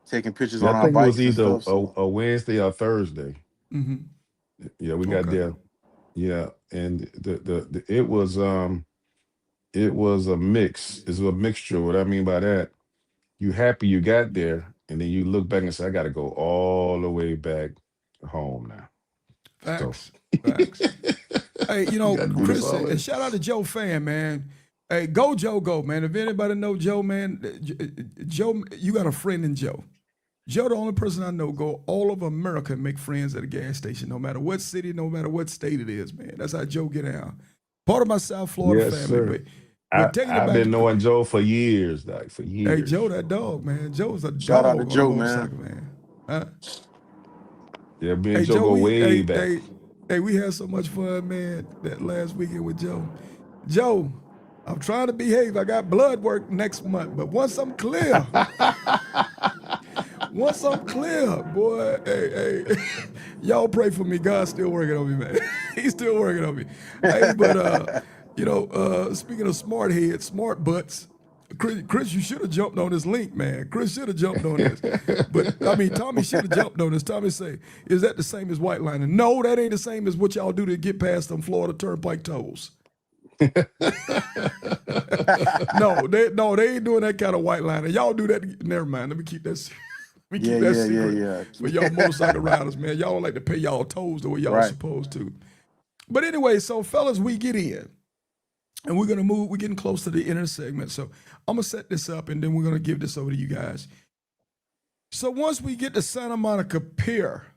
taking pictures Yeah, on I our think it was bikes and either stuff. So a Wednesday or Thursday. Mm-hmm. Yeah, we got Okay. there. Yeah, and it was a mix. It's a mixture. What I mean by that, you happy you got there, and then you look back and say, I got to go all the way back home now. So Facts. Facts. Hey, you got to do this Chris, all and in. shout out to Joe Fan, man. Hey, go Joe, go, man. If anybody know Joe, man, Joe, you got a friend in Joe. Joe, the only person I know, go all over America and make friends at a gas station, no matter what city, no matter what state it is, man. That's how Joe get out. Part of my South Florida Yes, family, sir. but taking it I've back been to, knowing Joe for years, like for hey, Joe, years. that dog, man. Joe's a shout out to dog on a Joe, man. motorcycle, man. Huh? Yeah, me and Hey, Joe Joe, go way hey, back. hey, we had so much fun, man, that last weekend with Joe. Joe, I'm trying to behave. I got blood work next month, but once I'm clear, boy, hey, y'all pray for me. God's still working on me, man. He's still working on me. Hey, but speaking of smart heads, smart butts, Chris, you should have jumped on this link, man. Chris should have jumped on this. But I mean, Tommy should have jumped on this. Tommy say, is that the same as white lining? No, that ain't the same as what y'all do to get past them Florida Turnpike tolls. No, they ain't doing that kind of white lining. Y'all do that. Never mind. Let me keep that. Let me keep that secret yeah. for y'all motorcycle riders, man. Y'all don't like to pay y'all tolls the way y'all Right. supposed to. But anyway, so fellas, we get in. And we're gonna move, we're getting close to the inner segment. So I'm gonna set this up and then we're gonna give this over to you guys. So once we get to Santa Monica Pier,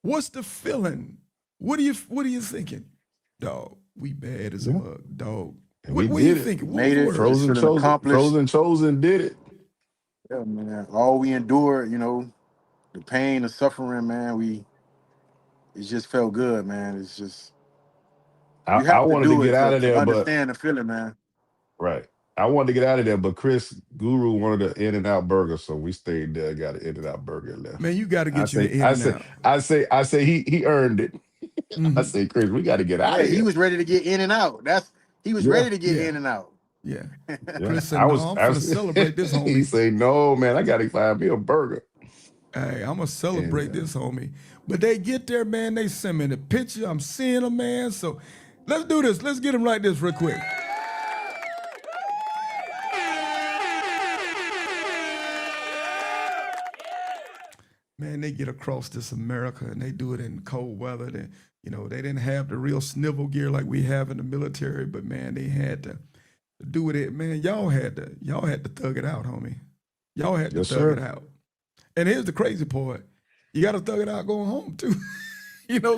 what's the feeling? What are you thinking? Dog, we bad as a Yeah. mug, dog. And What we are you did it. thinking? Made it. What It's word? feeling accomplished. Frozen chosen did it. Yeah, man. All we endured, you know, the pain, the suffering, man. It just felt good, man. It's just you I have to wanted to do get it out of to there, but understand the feeling, man. right. I wanted to get out of there, but Chris Guru wanted an In-N-Out burger, so we stayed there, got an In-N-Out burger and left. Man, you got to I get you the say, in I and say, out. I say he earned it. I say, Chris, we got to get out Yeah, of he here. was ready to get in and out. He was Yeah, ready to get Yeah, in and out. yeah. yeah. Chris said, no, I'm I finna was celebrate this, he homie. say, no, man, I gotta find me a burger. Hey, I'm gonna celebrate And this, homie. But they get there, man. They send me the picture. I'm seeing them, man. So let's do this. Let's get them like this real quick. Man, they get across this America and they do it in cold weather. They didn't have the real snivel gear like we have in the military, but man, they had to do it. Man, y'all had to thug it out, homie. Y'all had to yes, thug it sir. out. And here's the crazy part. You got to thug it out going home too.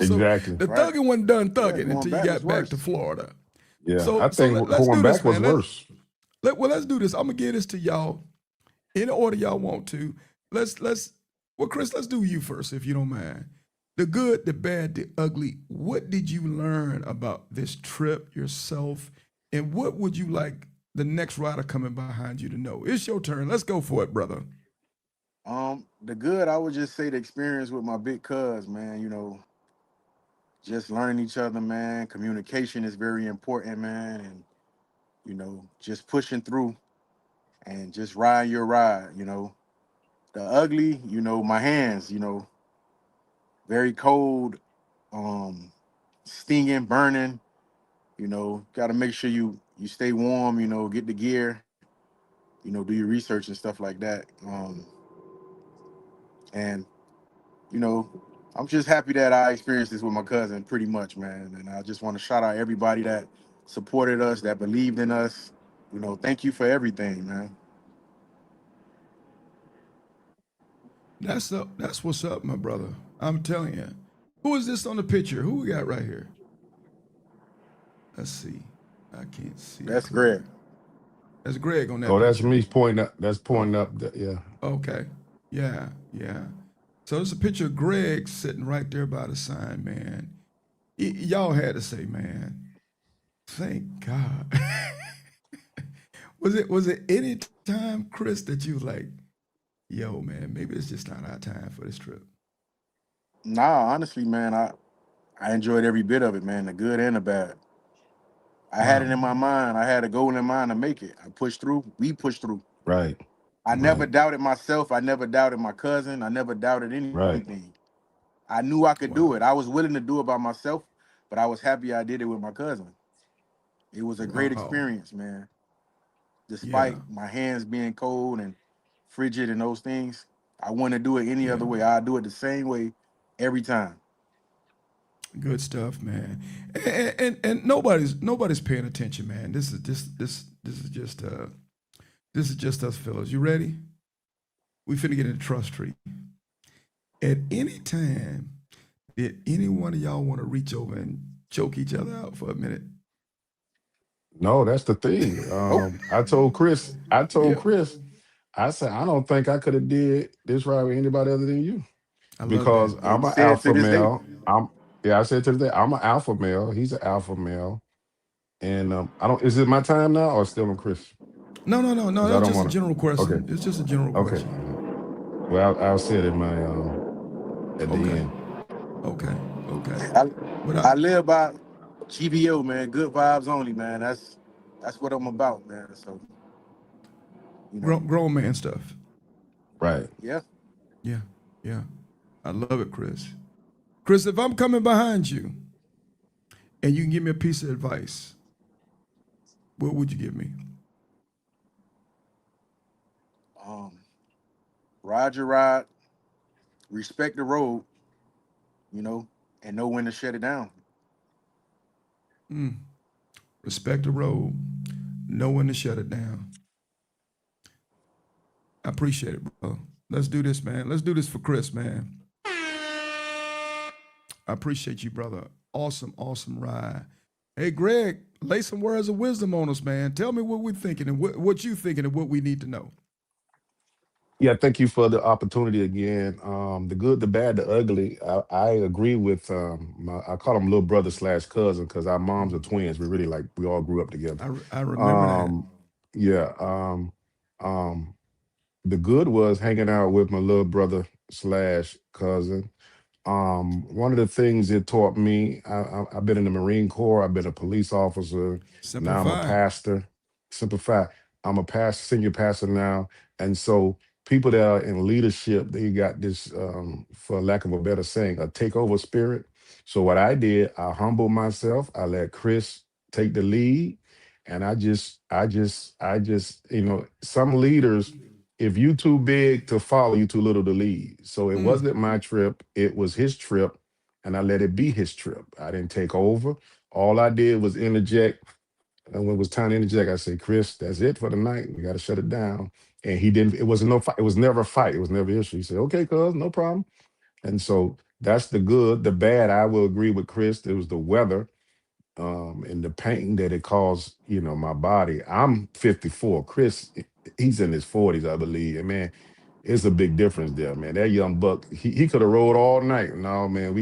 So Exactly. the Right. thugging wasn't done thugging Going until you back got is back worse. to Florida. Yeah, So I think let's going do this, back was man. worse. Let's do this. I'm gonna give this to y'all in the order y'all want to. Well, Chris, let's do you first, if you don't mind. The good, the bad, the ugly. What did you learn about this trip yourself? And what would you like the next rider coming behind you to know? It's your turn. Let's go for it, brother. The good, I would just say the experience with my big cuz, man. You know, just learning each other, man. Communication is very important, man, and just pushing through and just ride your ride. The ugly, my hands, very cold, um, stinging, burning. Got to make sure you stay warm. Get the gear. Do your research and stuff like that. And you know, I'm just happy that I experienced this with my cousin, pretty much, man. And I just want to shout out everybody that supported us, that believed in us. Thank you for everything, man. That's what's up, my brother. I'm telling you. Who is this on the picture? Who we got right here? Let's see. I can't see it That's Greg. clear. That's Greg on that Oh, that's picture. me pointing up. That's Oh, pointing up. Yeah. okay. Yeah, yeah. So it's a picture of Greg sitting right there by the sign, man. Y'all had to say, man, thank God. Was it any time, Chris, that you was like, yo, man, maybe it's just not our time for this trip? Nah, honestly, man, I enjoyed every bit of it, man, the good and the bad. I had it Wow. in my mind. I had a goal in mind to make it. I pushed through. We pushed through. Right. I never Right. doubted myself. I never doubted my cousin. I never doubted Right. anything. I knew I could do Wow. it. I was willing to do it by myself, but I was happy I did it with my cousin. It was a great Wow. experience, man. Yeah. Despite my hands being cold and frigid and those things, I wouldn't do it any Yeah. other way. I'd do it the same way every time. Good stuff, man. And nobody's paying attention, man. This is just us fellas. You ready? We finna get into trust tree. At any time, did any one of y'all want to reach over and choke each other out for a minute? No, that's the thing. Nope. I told Chris. I told Yeah. Chris. I said I don't think I could have did this right with anybody other than you I love that. because And I'm you an said to alpha this day. male. Yeah. I said today I'm an alpha male. He's an alpha male, and I don't. Is it my time now or still on Chris? No, no, no, no. Because That I was don't just a want general to. Okay. question. It's just a general Okay. question. Well, I'll say it in my at the Okay. end. Okay. Okay. I, But I live by GBO, man. Good vibes only, man. That's what I'm about, man. So, you know, grown man stuff. Right. yeah. Yeah. Yeah. I love it, Chris. Chris, if I'm coming behind you and you can give me a piece of advice, what would you give me? Um, Ride your ride, respect the road, you know, and know when to shut it down. Mm. Respect the road. Know when to shut it down. I appreciate it, bro. Let's do this, man. Let's do this for Chris, man. I appreciate you, brother. Awesome, awesome ride. Hey, Greg, lay some words of wisdom on us, man. Tell me what we're thinking and what you thinking and what we need to know. Yeah, thank you for the opportunity again. The good, the bad, the ugly. I agree with I call him little brother slash cousin because our moms are twins. We really like we all grew up together. I remember that. Um, yeah. Um, the good was hanging out with my little brother slash cousin. One of the things it taught me, I've been in the Marine Corps, I've been a police officer, now I'm a Simplify. pastor. Simple fact, I'm a pastor, senior pastor now. And so people that are in leadership, they got this, for lack of a better saying, a takeover spirit. So what I did, I humbled myself. I let Chris take the lead. And some leaders, if you too big to follow, you too little to lead. So it Mm, wasn't my trip, it was his trip, and I let it be his trip. I didn't take over. All I did was interject. And when it was time to interject, I said, Chris, that's it for the night. We got to shut it down. And he didn't, it wasn't no fight. It was never a fight. It was never an issue. He said, okay, cuz, no problem. And so that's the good. The bad, I will agree with Chris. It was the weather and the pain that it caused, my body. I'm 54. Chris, he's in his 40s, I believe. And man, it's a big difference there, man. That young buck, he could have rode all night. No, man,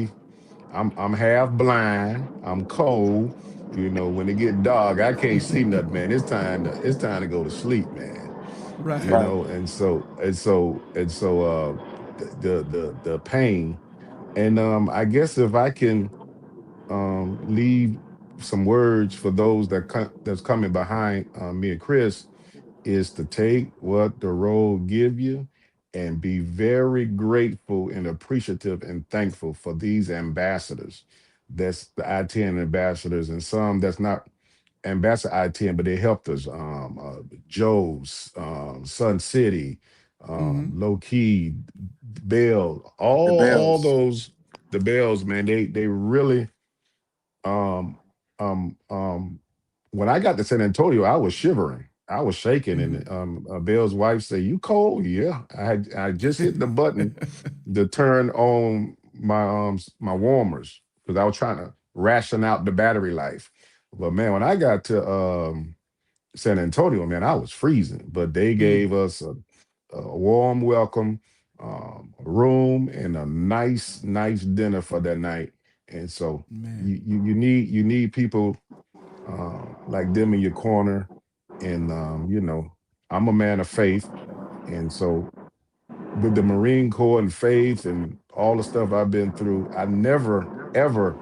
I'm half blind. I'm cold. When it get dark, I can't see nothing, man. It's time to go to sleep, man. right. Right. And so the pain. And I guess if I can leave some words for those that's coming behind me and Chris is to take what the road give you and be very grateful and appreciative and thankful for these ambassadors. That's the I-10 ambassadors and some that's not ambassador I-10, but they helped us. Joe's, Sun City, Mm-hmm. Low Key, Bell, The all bells. those the bells, man. They really um, um, when I got to San Antonio, I was shivering. I was shaking, Mm-hmm. and Bill's wife said, "You cold?" Yeah, I just hit the button to turn on my warmers because I was trying to ration out the battery life. But man, when I got to San Antonio, man, I was freezing. But they Mm, gave us a warm welcome, a room, and a nice dinner for that night. And so man. you need people like them in your corner. And I'm a man of faith, and so with the Marine Corps and faith and all the stuff I've been through, I never ever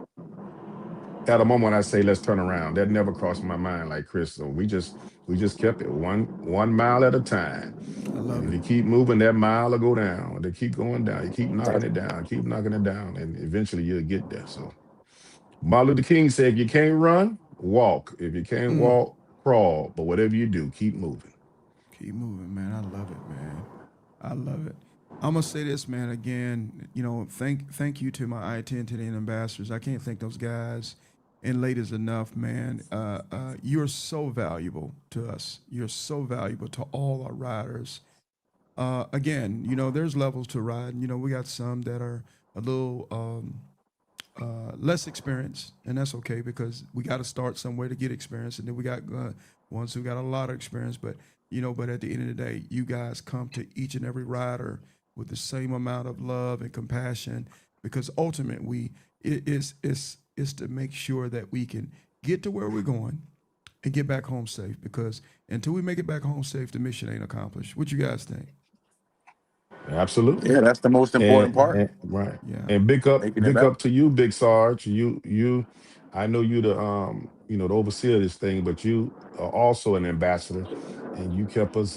had a moment when I say let's turn around. That never crossed my mind like Chris. So we just kept it one mile at a time. I And love if it. you keep moving, that mile will go down. They keep going down. You keep knocking it down, and eventually you'll get there. So Martin Luther King said, if you can't run, walk. If you can't Mm, walk, crawl. But whatever you do, keep moving. keep moving, man. I love it, man. I love it. I'm gonna say this, man. Again, thank you to my I-10 to the ambassadors. I can't thank those guys and ladies enough, man. You're so valuable to us. You're so valuable to all our riders. Again, there's levels to riding. We got some that are a little less experience, and that's okay because we got to start somewhere to get experience, and then we got ones who got a lot of experience. But at the end of the day, you guys come to each and every rider with the same amount of love and compassion because ultimately it's to make sure that we can get to where we're going and get back home safe because until we make it back home safe, the mission ain't accomplished. What you guys think? Absolutely. Yeah, that's the most important part. And right. Yeah. And big up, Making it big back. up to you, Big Sarge. I know you the overseer of this thing, but you are also an ambassador, and you kept us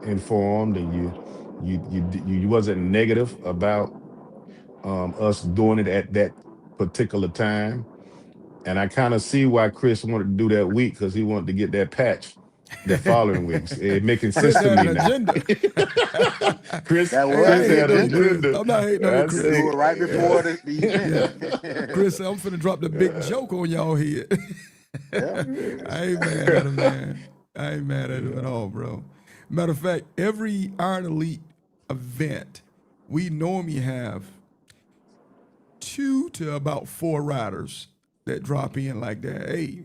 informed, and you wasn't negative about us doing it at that particular time. And I kind of see why Chris wanted to do that week because he wanted to get that patch the following weeks. It making sense Chris to had an me now. agenda. Chris, That Hey, I was Chris ain't the hating had on an you, agenda. Chris. agenda. I'm not hating on you, I To Chris. do say, it right before the Yeah. event. Chris said, I'm finna drop the big joke on y'all head. Yeah. I ain't mad at him, man. I ain't mad at him at all, bro. Matter of fact, every Iron Elite event, we normally have 2 to about 4 riders that drop in like that. Hey,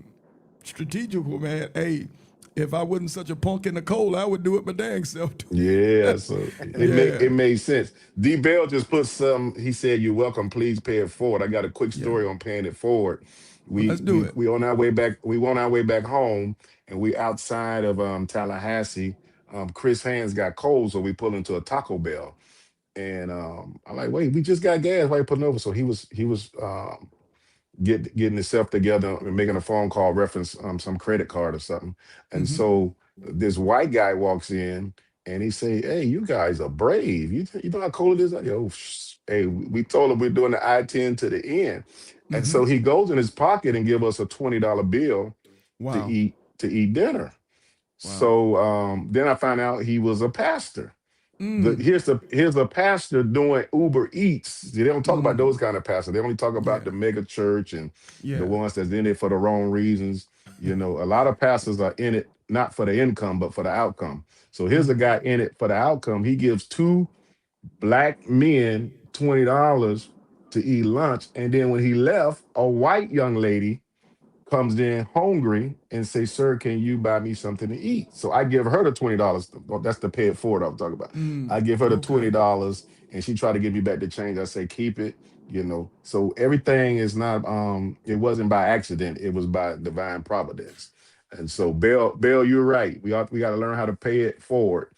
strategical, man. Hey, if I wasn't such a punk in the cold, I would do it my dang self. yeah, so it Yeah. made sense. D Bell just put some. He said, "You're welcome. Please pay it forward." I got a quick Yeah. story on paying it forward. Well, We let's do we it. we on our way back. We on our way back home, and we outside of Tallahassee. Chris Hands got cold, so we pulled into a Taco Bell. And I'm like, wait, we just got gas. Why you putting over? So he was getting himself together and making a phone call reference some credit card or something. And Mm-hmm. so this white guy walks in and he say, "Hey, you guys are brave. You know how cold it is?" Like, yo, hey, we told him we're doing the I-10 to the end. And Mm-hmm. so he goes in his pocket and give us a $20 bill Wow. to eat dinner. Wow. So then I found out he was a pastor. Mm. Here's a pastor doing Uber Eats. They don't talk about Mm. those kind of pastors. They only talk about Yeah. the mega church and the Yeah. ones that's in it for the wrong reasons. A lot of pastors are in it not for the income, but for the outcome. So here's a Mm. guy in it for the outcome. He gives 2 black men $20 to eat lunch, and then when he left, a white young lady comes in hungry and say, "Sir, can you buy me something to eat?" So I give her the $20. Well, that's the pay it forward I'm talking about. Mm. I give her the Okay. $20 and she tried to give me back the change. I say, keep it, So everything is not it wasn't by accident, it was by divine providence. And so Bell, you're right. We got to learn how to pay it forward.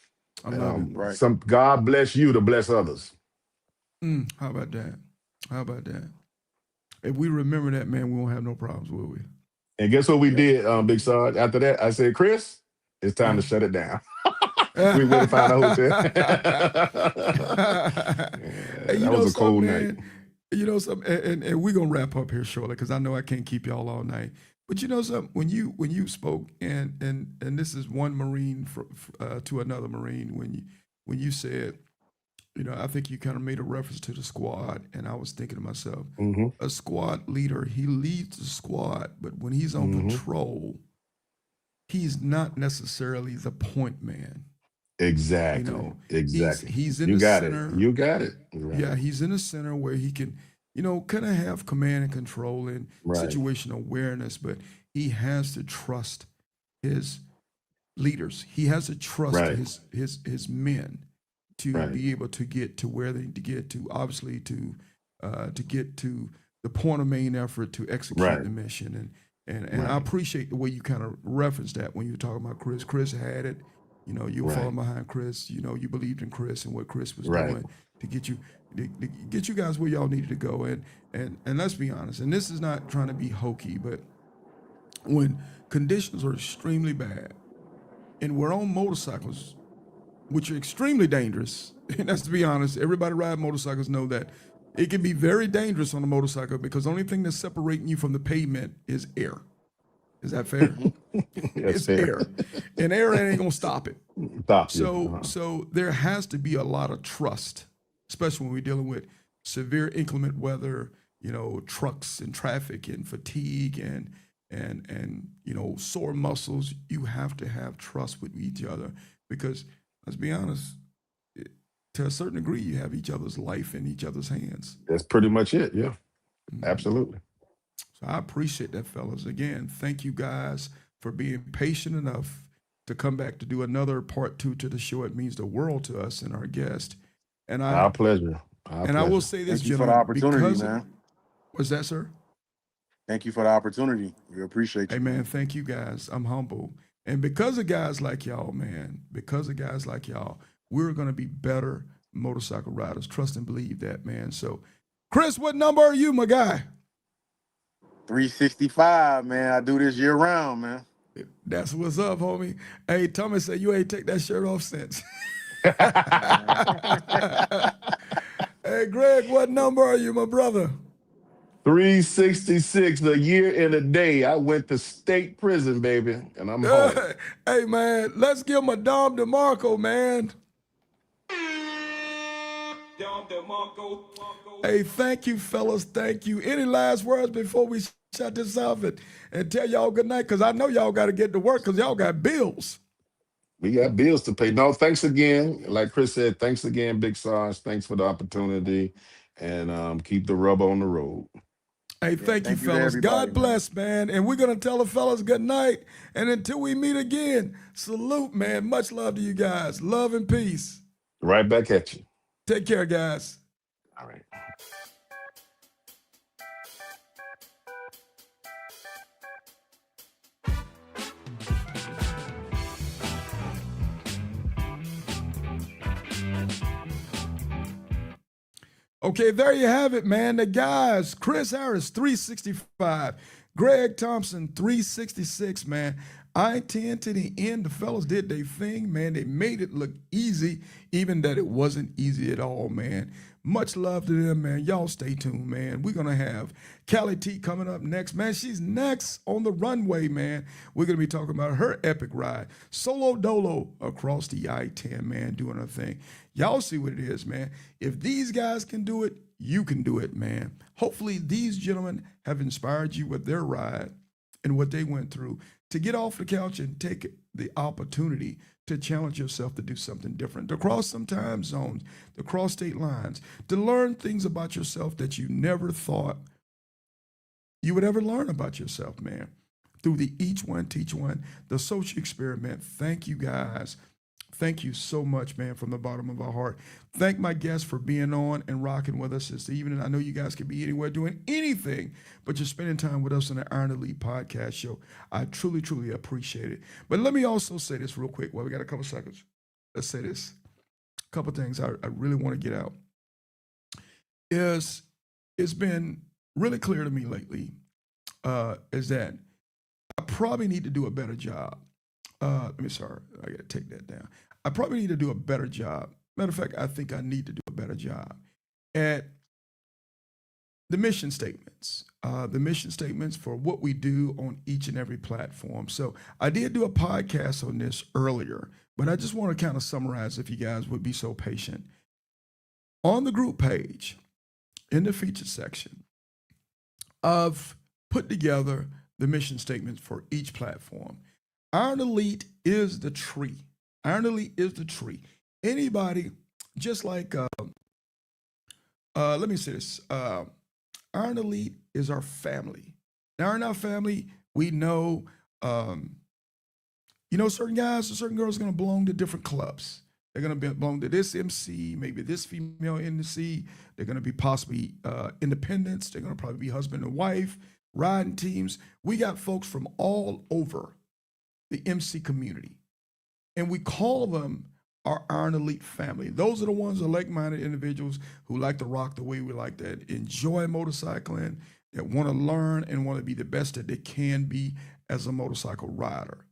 I love it. Right. Some God bless you to bless others. How about that? How about that? If we remember that, man, we won't have no problems, will we? And guess what we Yep. did, Big Sarge? After that, I said, Chris, it's time to shut it down. We went to find a hotel. Yeah, Hey, you that know was a something, cold night. man? You know something, and we're gonna wrap up here shortly because I know I can't keep y'all all night. But you know something, when you spoke, and this is one Marine to another Marine, when you said, you know, I think you kind of made a reference to the squad, and I was thinking to myself, Hmm. a squad leader, he leads the squad, but when he's on Hmm. patrol, he's not necessarily the point man. You Exactly. know, Exactly. he's in You the got it. center. You got it. Yeah, Right. he's in the center where he can, you know, kind of have command and control and Right. situational awareness, but he has to trust his leaders. He has to trust Right. his men to Right. be able to get to where they need to get to. Obviously, to get to the point of main effort to execute Right. the mission. And I Right. appreciate the way you kind of referenced that when you were talking about Chris. Chris had it. You know, you were Right. following behind Chris. You know, you believed in Chris and what Chris was Right. doing to get you to get you guys where y'all needed to go. And let's be honest. And this is not trying to be hokey, but when conditions are extremely bad and we're on motorcycles, which are extremely dangerous, and that's to be honest, everybody riding motorcycles know that it can be very dangerous on a motorcycle because the only thing that's separating you from the pavement is air. Is that fair? That's It's fair. air. And air ain't gonna stop it. Stop you. So there has to be a lot of trust, especially when we're dealing with severe inclement weather, you know, trucks and traffic and fatigue and you know, sore muscles. You have to have trust with each other because let's be honest, to a certain degree, you have each other's life in each other's hands. That's pretty much it. Yeah. Absolutely. So I appreciate that, fellas. Again, thank you guys for being patient enough to come back to do another part two to the show. It means the world to us and our guest. And Our I pleasure. Our and I will pleasure. say this, Thank you for the gentlemen, opportunity, because man. was that, sir? Thank you for the opportunity. We appreciate Hey you, man, man. thank you guys. I'm humble. And because of guys like y'all, man, because of guys like y'all, we're gonna be better motorcycle riders. Trust and believe that, man. So, Chris, what number are you, my guy? 365, man. I do this year round, man. That's what's up, homie. Hey, Thomas said you ain't take that shirt off since. Hey, Greg, what number are you, my brother? 366, a year and a day. I went to state prison, baby, and I'm home. Hey, man, let's give him a Dom DeMarco, man. Hey, thank you, fellas. Thank you. Any last words before we shut this off and tell y'all good night? Because I know y'all got to get to work because y'all got bills. We got bills to pay. No, thanks again. Like Chris said, thanks again, Big Sarge. Thanks for the opportunity. And keep the rubber on the road. Hey, Yeah, thank you, thank you to fellas. everybody, God man. bless, man. And we're going to tell the fellas good night. And until we meet again, salute, man. Much love to you guys. Love and peace. Right back at you. Take care, guys. All right. Okay, there you have it, man. The guys, Chris Harris, 365. Greg Thompson, 366, man. I-10 to the end. The fellas did their thing, man. They made it look easy, even that it wasn't easy at all, man. Much love to them, man. Y'all stay tuned, man. We're going to have Callie T coming up next, man. She's next on the runway, man. We're going to be talking about her epic ride, solo dolo across the I-10, man, doing her thing. Y'all see what it is, man. If these guys can do it, you can do it, man. Hopefully, these gentlemen have inspired you with their ride and what they went through to get off the couch and take the opportunity to challenge yourself to do something different, to cross some time zones, to cross state lines, to learn things about yourself that you never thought you would ever learn about yourself, man. Through the Each One Teach One, the social experiment. Thank you guys. Thank you so much, man, from the bottom of our heart. Thank my guests for being on and rocking with us this evening. I know you guys could be anywhere doing anything, but you're spending time with us on the Iron Elite podcast show. I truly, truly appreciate it. But let me also say this real quick. Well, we got a couple seconds. Let's say this. A couple things I really want to get out. It's been really clear to me lately is that I probably need to do a better job. Sorry, I got to take that down. I probably need to do a better job. Matter of fact, I think I need to do a better job at the mission statements. The mission statements for what we do on each and every platform. So I did do a podcast on this earlier, but I just want to kind of summarize if you guys would be so patient. On the group page, in the featured section, I've put together the mission statements for each platform. Iron Elite is the tree. Iron Elite is the tree. Anybody, just like, let me say this. Iron Elite is our family. Now, in our family, we know, certain guys or certain girls are going to belong to different clubs. They're going to belong to this MC, maybe this female MC. They're going to be possibly independents. They're going to probably be husband and wife, riding teams. We got folks from all over the MC community, and we call them our Iron Elite family. Those are the ones that are like-minded individuals who like to rock the way we like, that enjoy motorcycling, that want to learn and want to be the best that they can be as a motorcycle rider.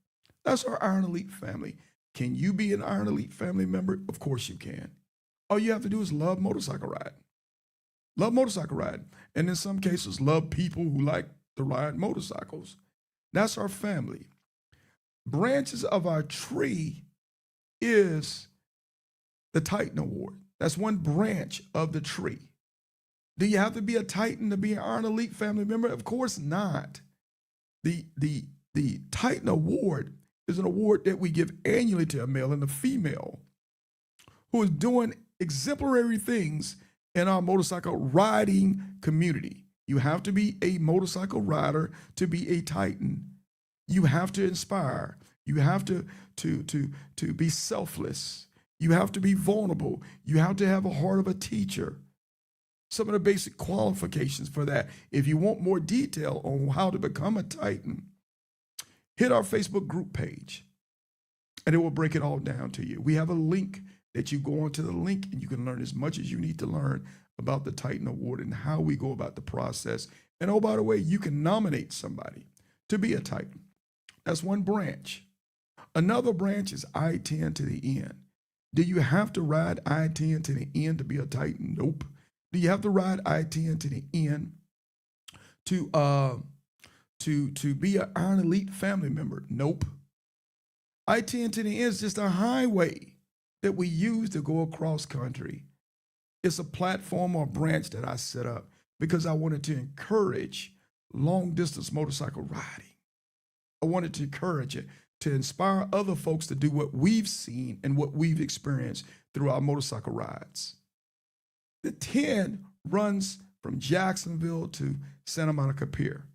That's our Iron Elite family. Can you be an Iron Elite family member? Of course you can. All you have to do is love motorcycle riding. Love motorcycle riding. And in some cases, love people who like to ride motorcycles. That's our family. Branches of our tree is the Titan Award. That's one branch of the tree. Do you have to be a Titan to be an Iron Elite family member? Of course not. The Titan Award is an award that we give annually to a male and a female who is doing exemplary things in our motorcycle riding community. You have to be a motorcycle rider to be a Titan. You have to inspire. You have to be selfless. You have to be vulnerable. You have to have a heart of a teacher. Some of the basic qualifications for that. If you want more detail on how to become a Titan, hit our Facebook group page and it will break it all down to you. We have a link that you go onto the link and you can learn as much as you need to learn about the Titan Award and how we go about the process. And oh, by the way, you can nominate somebody to be a Titan. That's one branch. Another branch is I-10 to the end. Do you have to ride I-10 to the end to be a Titan? Nope. Do you have to ride I-10 to the end to be an Iron Elite family member? Nope. I-10 to the end is just a highway that we use to go across country. It's a platform or branch that I set up because I wanted to encourage long distance motorcycle riding. I wanted to encourage it, to inspire other folks to do what we've seen and what we've experienced through our motorcycle rides. The 10 runs from Jacksonville to Santa Monica Pier.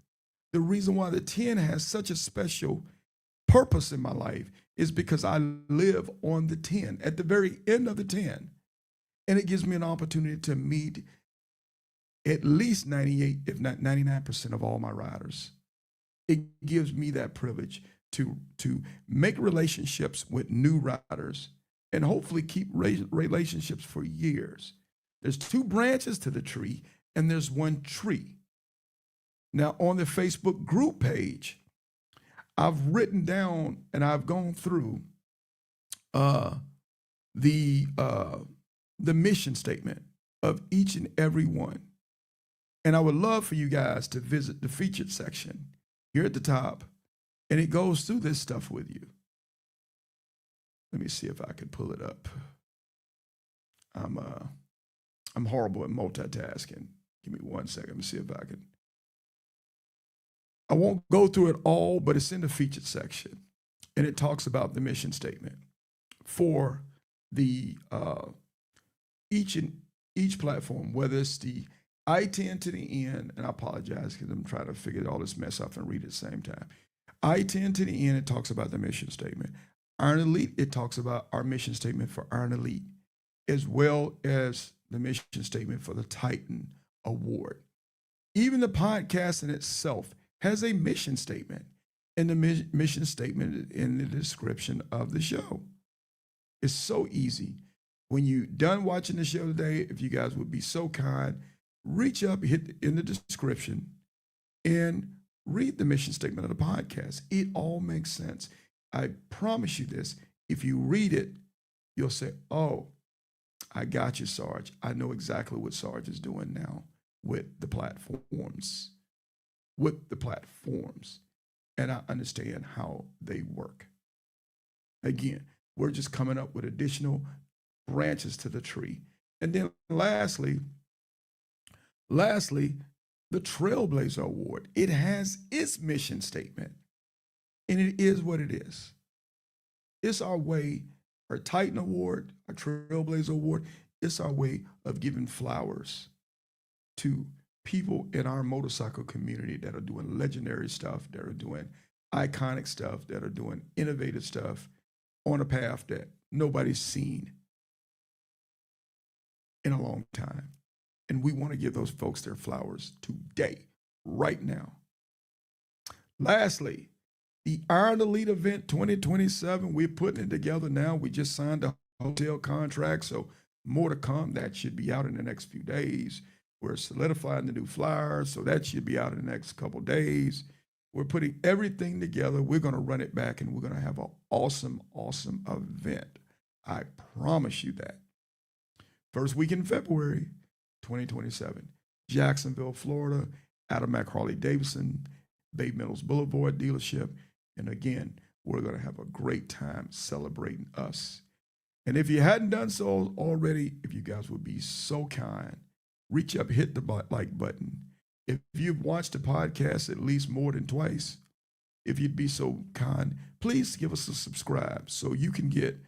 The reason why the 10 has such a special purpose in my life is because I live on the 10, at the very end of the 10. And it gives me an opportunity to meet at least 98, if not 99% of all my riders. It gives me that privilege to make relationships with new riders and hopefully keep relationships for years. There's two branches to the tree and there's one tree. Now on the Facebook group page, I've written down and I've gone through the mission statement of each and every one. And I would love for you guys to visit the featured section here at the top, and it goes through this stuff with you. Let me see if I can pull it up. I'm horrible at multitasking. Give me 1 second. Let me see if I can. I won't go through it all, but it's in the featured section, and it talks about the mission statement for the each platform, whether it's the I-10 to the end, and I apologize because I'm trying to figure all this mess up and read at the same time. I-10 to the end, it talks about the mission statement. Iron Elite, it talks about our mission statement for Iron Elite, as well as the mission statement for the Titan Award. Even the podcast in itself has a mission statement, and the mission statement in the description of the show. It's so easy. When you're done watching the show today, if you guys would be so kind, reach up, hit in the description, and read the mission statement of the podcast. It all makes sense. I promise you this. If you read it, you'll say, oh, I got you, Sarge. I know exactly what Sarge is doing now with the platforms. And I understand how they work. Again, we're just coming up with additional branches to the tree. And then lastly, the Trailblazer Award. It has its mission statement, and it is what it is. It's our way, our Titan Award, our Trailblazer Award, it's our way of giving flowers to people in our motorcycle community that are doing legendary stuff, that are doing iconic stuff, that are doing innovative stuff on a path that nobody's seen in a long time. And we want to give those folks their flowers today, right now. Lastly, the Iron Elite event 2027, we're putting it together now. We just signed a hotel contract, so more to come. That should be out in the next few days. We're solidifying the new flyers, so that should be out in the next couple days. We're putting everything together. We're going to run it back, and we're going to have an awesome, awesome event. I promise you that. First week in February 2027, Jacksonville, Florida, Adamak Harley-Davidson, Bay Meadows Boulevard dealership. And again, we're going to have a great time celebrating us. And if you hadn't done so already, if you guys would be so kind, reach up, hit the like button. If you've watched the podcast at least more than twice, if you'd be so kind, please give us a subscribe so you can get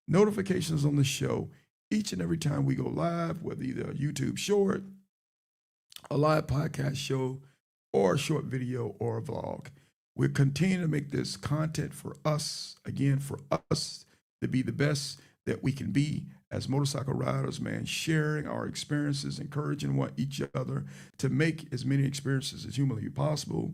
notifications on the show each and every time we go live, whether either a YouTube short, a live podcast show, or a short video or a vlog. We're continuing to make this content for us, again, for us to be the best that we can be as motorcycle riders, man, sharing our experiences, encouraging each other to make as many experiences as humanly possible.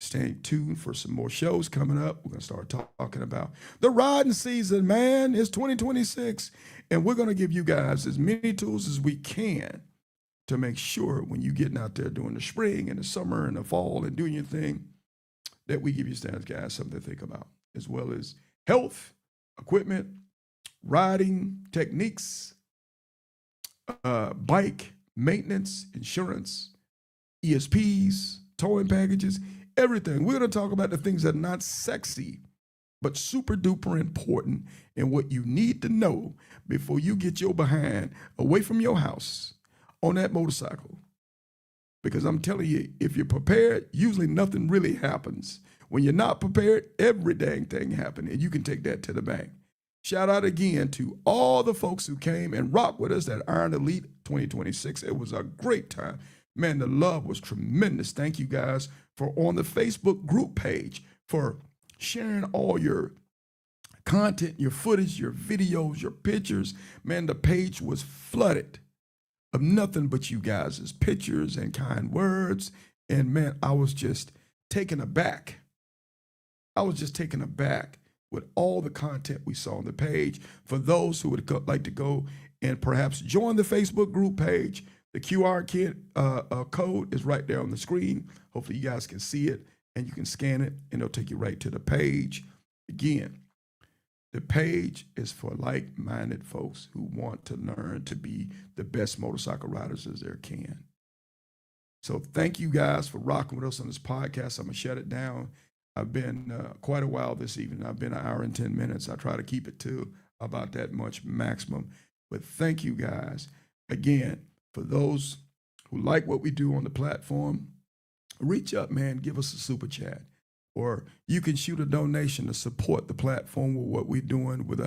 Staying tuned for some more shows coming up. We're going to start talking about the riding season, man. It's 2026, and we're going to give you guys as many tools as we can to make sure when you're getting out there during the spring and the summer and the fall and doing your thing, that we give you standards guys something to think about, as well as health, equipment, riding techniques, bike maintenance, insurance, ESPs, towing packages, everything. We're going to talk about the things that are not sexy, but super duper important and what you need to know before you get your behind away from your house on that motorcycle. Because I'm telling you, if you're prepared, usually nothing really happens. When you're not prepared, every dang thing happens, and you can take that to the bank. Shout out again to all the folks who came and rocked with us at Iron Elite 2026. It was a great time. Man, the love was tremendous. Thank you guys for on the Facebook group page for sharing all your content, your footage, your videos, your pictures. Man, the page was flooded of nothing but you guys' pictures and kind words. And man, I was just taken aback. With all the content we saw on the page. For those who would like to go and perhaps join the Facebook group page, the QR code is right there on the screen. Hopefully you guys can see it and you can scan it and it'll take you right to the page. Again, the page is for like-minded folks who want to learn to be the best motorcycle riders as there can. So thank you guys for rocking with us on this podcast. I'm going to shut it down. I've been quite a while this evening. I've been an hour and 10 minutes. I try to keep it to about that much maximum. But thank you guys. Again, for those who like what we do on the platform, reach up, man, give us a super chat. Or you can shoot a donation to support the platform with what we're doing with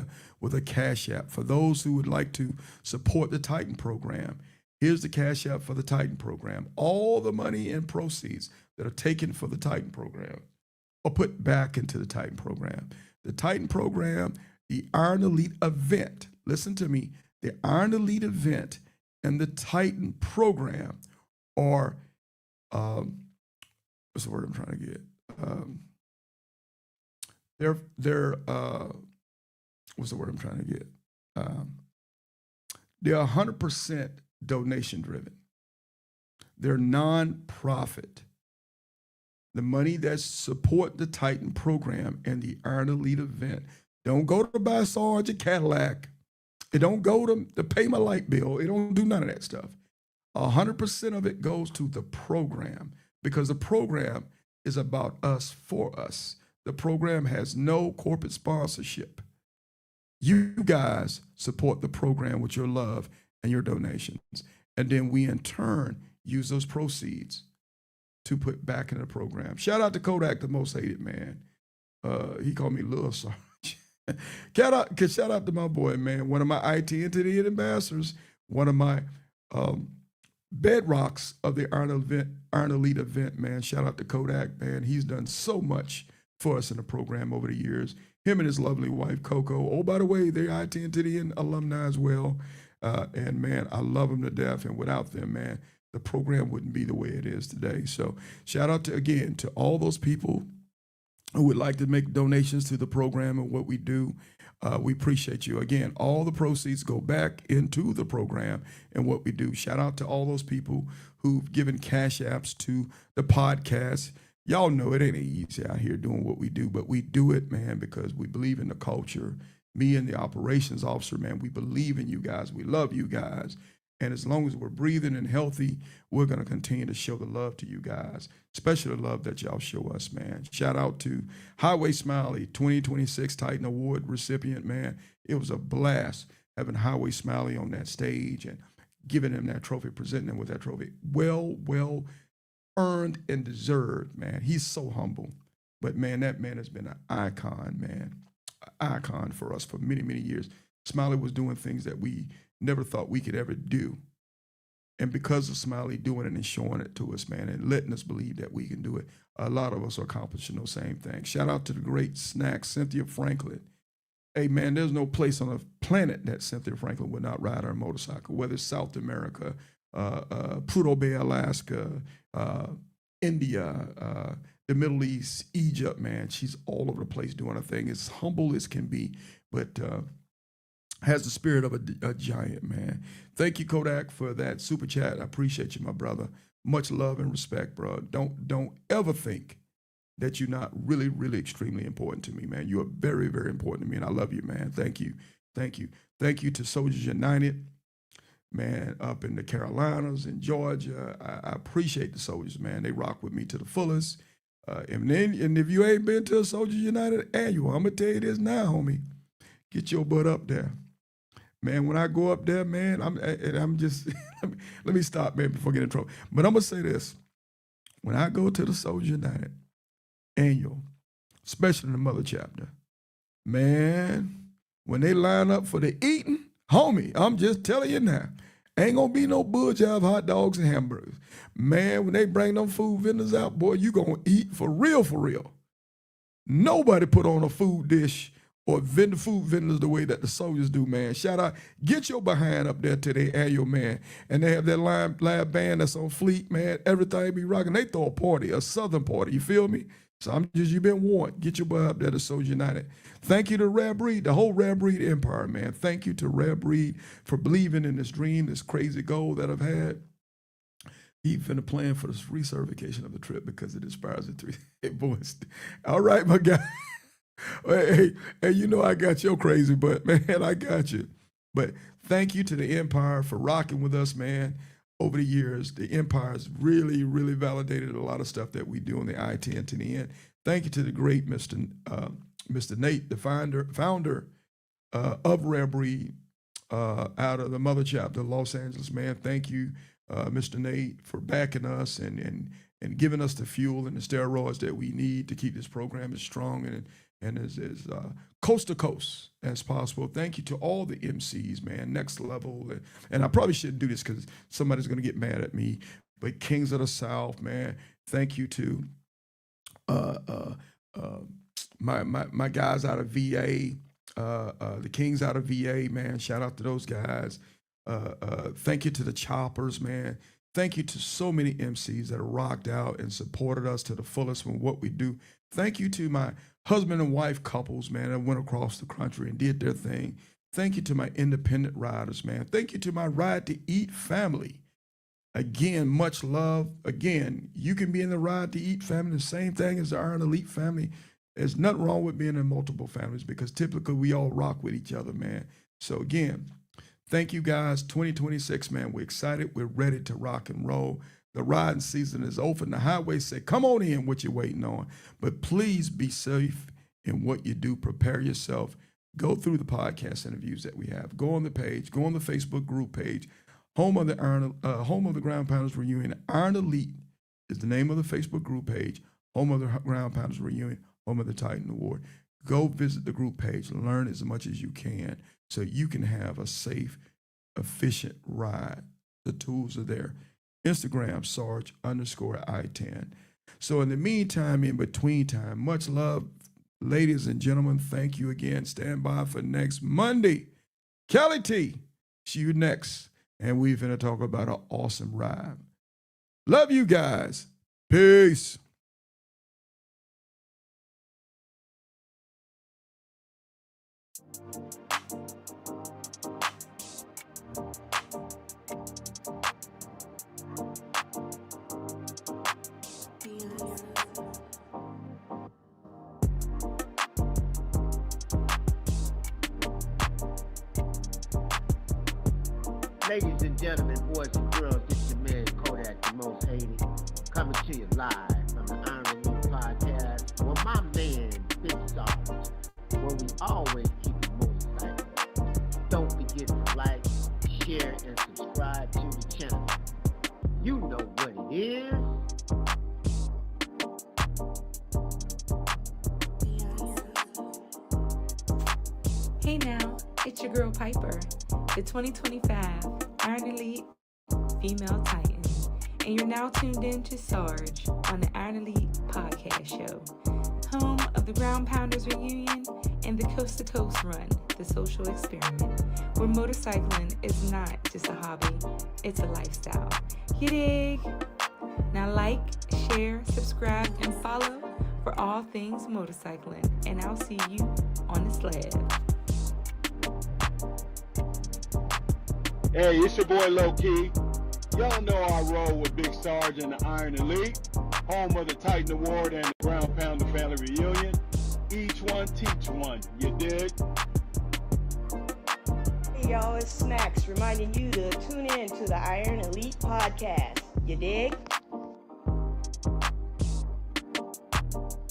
a Cash App. For those who would like to support the Titan program, here's the Cash App for the Titan program. All the money and proceeds that are taken for the Titan program are put back into the Titan program. The Titan program, the Iron Elite event, listen to me, the Iron Elite event and the Titan program are, what's the word I'm trying to get? What's the word I'm trying to get? They're 100% donation driven. They're nonprofit. The money that support the Titan program and the Iron Elite event don't go to buy Sarge a Cadillac. It don't go to pay my light bill. It don't do none of that stuff. 100% of it goes to the program because the program is about us for us. The program has no corporate sponsorship. You guys support the program with your love and your donations. And then we in turn use those proceeds to put back in the program. Shout out to Kodak, the most hated man. He called me Lil Sarge. Shout out to my boy, man. One of my I-10 to the ambassadors, one of my bedrocks of the Iron Elite event, man. Shout out to Kodak, man. He's done so much for us in the program over the years. Him and his lovely wife, Coco. Oh, by the way, they're I-10 to the alumni as well. And man, I love them to death. And without them, man, the program wouldn't be the way it is today. So shout out again to all those people who would like to make donations to the program and what we do. We appreciate you. Again, all the proceeds go back into the program and what we do. Shout out to all those people who've given cash apps to the podcast. Y'all know it ain't easy out here doing what we do, but we do it, man, because we believe in the culture. Me and the operations officer, man, we believe in you guys. We love you guys. And as long as we're breathing and healthy, we're going to continue to show the love to you guys, especially the love that y'all show us, man. Shout out to Highway Smiley, 2026 Titan Award recipient, man. It was a blast having Highway Smiley on that stage and giving him that trophy, presenting him with that trophy. Well earned and deserved, man. He's so humble. But, man, that man has been an icon, man. An icon for us for many, many years. Smiley was doing things that we never thought we could ever do. And because of Smiley doing it and showing it to us, man, and letting us believe that we can do it, a lot of us are accomplishing those same things. Shout out to the great snack, Cynthia Franklin. Hey, man, there's no place on the planet that Cynthia Franklin would not ride her motorcycle, whether it's South America, Prudhoe Bay, Alaska, India, the Middle East, Egypt, man. She's all over the place doing her thing, as humble as can be, but has the spirit of a giant, man. Thank you, Kodak, for that super chat. I appreciate you, my brother. Much love and respect, bro. Don't ever think that you're not really, really extremely important to me, man. You are very, very important to me, and I love you, man. Thank you. Thank you. Thank you to Soldiers United, man, up in the Carolinas and Georgia. I appreciate the soldiers, man. They rock with me to the fullest. And if you ain't been to a Soldiers United annual, I'm going to tell you this now, homie. Get your butt up there. Man, when I go up there, man, I'm just, let me stop, man, before I get in trouble. But I'm going to say this. When I go to the Soldiers United annual, especially in the mother chapter, man, when they line up for the eating, homie, I'm just telling you now, ain't going to be no bull jive hot dogs and hamburgers. Man, when they bring them food vendors out, boy, you going to eat for real, for real. Nobody put on a food dish or food vendors the way that the soldiers do, man. Shout out, get your behind up there to their annual, man. And they have that live band that's on fleet, man. Everything be rocking. They throw a party, a southern party, you feel me? So you've been warned. Get your butt up there to Soldier United. Thank you to Rare Breed, the whole Rare Breed empire, man. Thank you to Rare Breed for believing in this dream, this crazy goal that I've had. He finna plan for the recertification of the trip because it expires at 3. Hey, boys. All right, my guy. Hey, you know I got your crazy butt, man. I got you. But thank you to the Empire for rocking with us, man. Over the years, the Empire's really, really validated a lot of stuff that we do on the I-10 to the end. Thank you to the great Mr. Nate, the founder of Rare Breed out of the mother chapter, Los Angeles, man. Thank you, Mr. Nate, for backing us and giving us the fuel and the steroids that we need to keep this program as strong and as coast to coast as possible. Thank you to all the MCs, man, next level. And I probably shouldn't do this because somebody's going to get mad at me, but Kings of the South, man, thank you to my guys out of VA, the Kings out of VA, man, shout out to those guys. Thank you to the Choppers, man. Thank you to so many MCs that have rocked out and supported us to the fullest from what we do. Thank you to my husband and wife couples, man, that went across the country and did their thing. Thank you to my independent riders, man. Thank you to my Ride to Eat family. Again, much love. Again, you can be in the Ride to Eat family, the same thing as the Iron Elite family. There's nothing wrong with being in multiple families because typically we all rock with each other, man. So again, thank you guys. 2026, man. We're excited. We're ready to rock and roll. The riding season is open. The highway say, come on in, what you're waiting on. But please be safe in what you do. Prepare yourself. Go through the podcast interviews that we have. Go on the page. Go on the Facebook group page. Home of the Ground Pounders Reunion. Iron Elite is the name of the Facebook group page. Home of the Ground Pounders Reunion. Home of the Titan Award. Go visit the group page. Learn as much as you can so you can have a safe, efficient ride. The tools are there. Instagram, Sarge_I-10. So in the meantime, in between time, much love, ladies and gentlemen. Thank you again. Stand by for next Monday. Kelly T, see you next. And we're going to talk about an awesome ride. Love you guys. Peace. Ladies and gentlemen, boys and girls, this your man Kodak, the most hated, coming to you live from the Iron Elite Podcast, where my man Big Sarge, where we always keep it motorcycle. Don't forget to like, share, and subscribe to the channel. You know what it is. Hey now, it's your girl Piper, the 2025 Iron Elite Female Titan, and you're now tuned in to Sarge on the Iron Elite Podcast Show, home of the Ground Pounders Reunion and the Coast to Coast Run, the social experiment, where motorcycling is not just a hobby, it's a lifestyle. You dig? Now like, share, subscribe, and follow for all things motorcycling, and I'll see you on the sled. Hey, it's your boy Low Key. Y'all know I roll with Big Sarge and the Iron Elite, home of the Titan Award and the Ground Pounder Family Reunion. Each one teach one, you dig? Hey y'all, it's Snacks reminding you to tune in to the Iron Elite Podcast. You dig?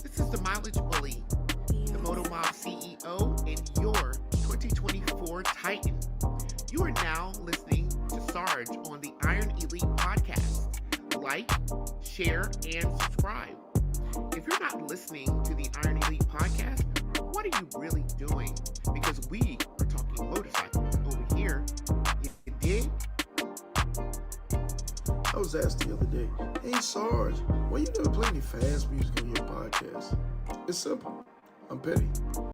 This is the Mileage Bully, the Moto Mob CEO, and your 2024 Titan. You are now listening to Sarge on the Iron Elite Podcast. Like, share, and subscribe. If you're not listening to the Iron Elite Podcast, what are you really doing? Because we are talking motorcycles over here. You dig? I was asked the other day, hey Sarge, why you never play any fast music on your podcast? It's simple. I'm petty.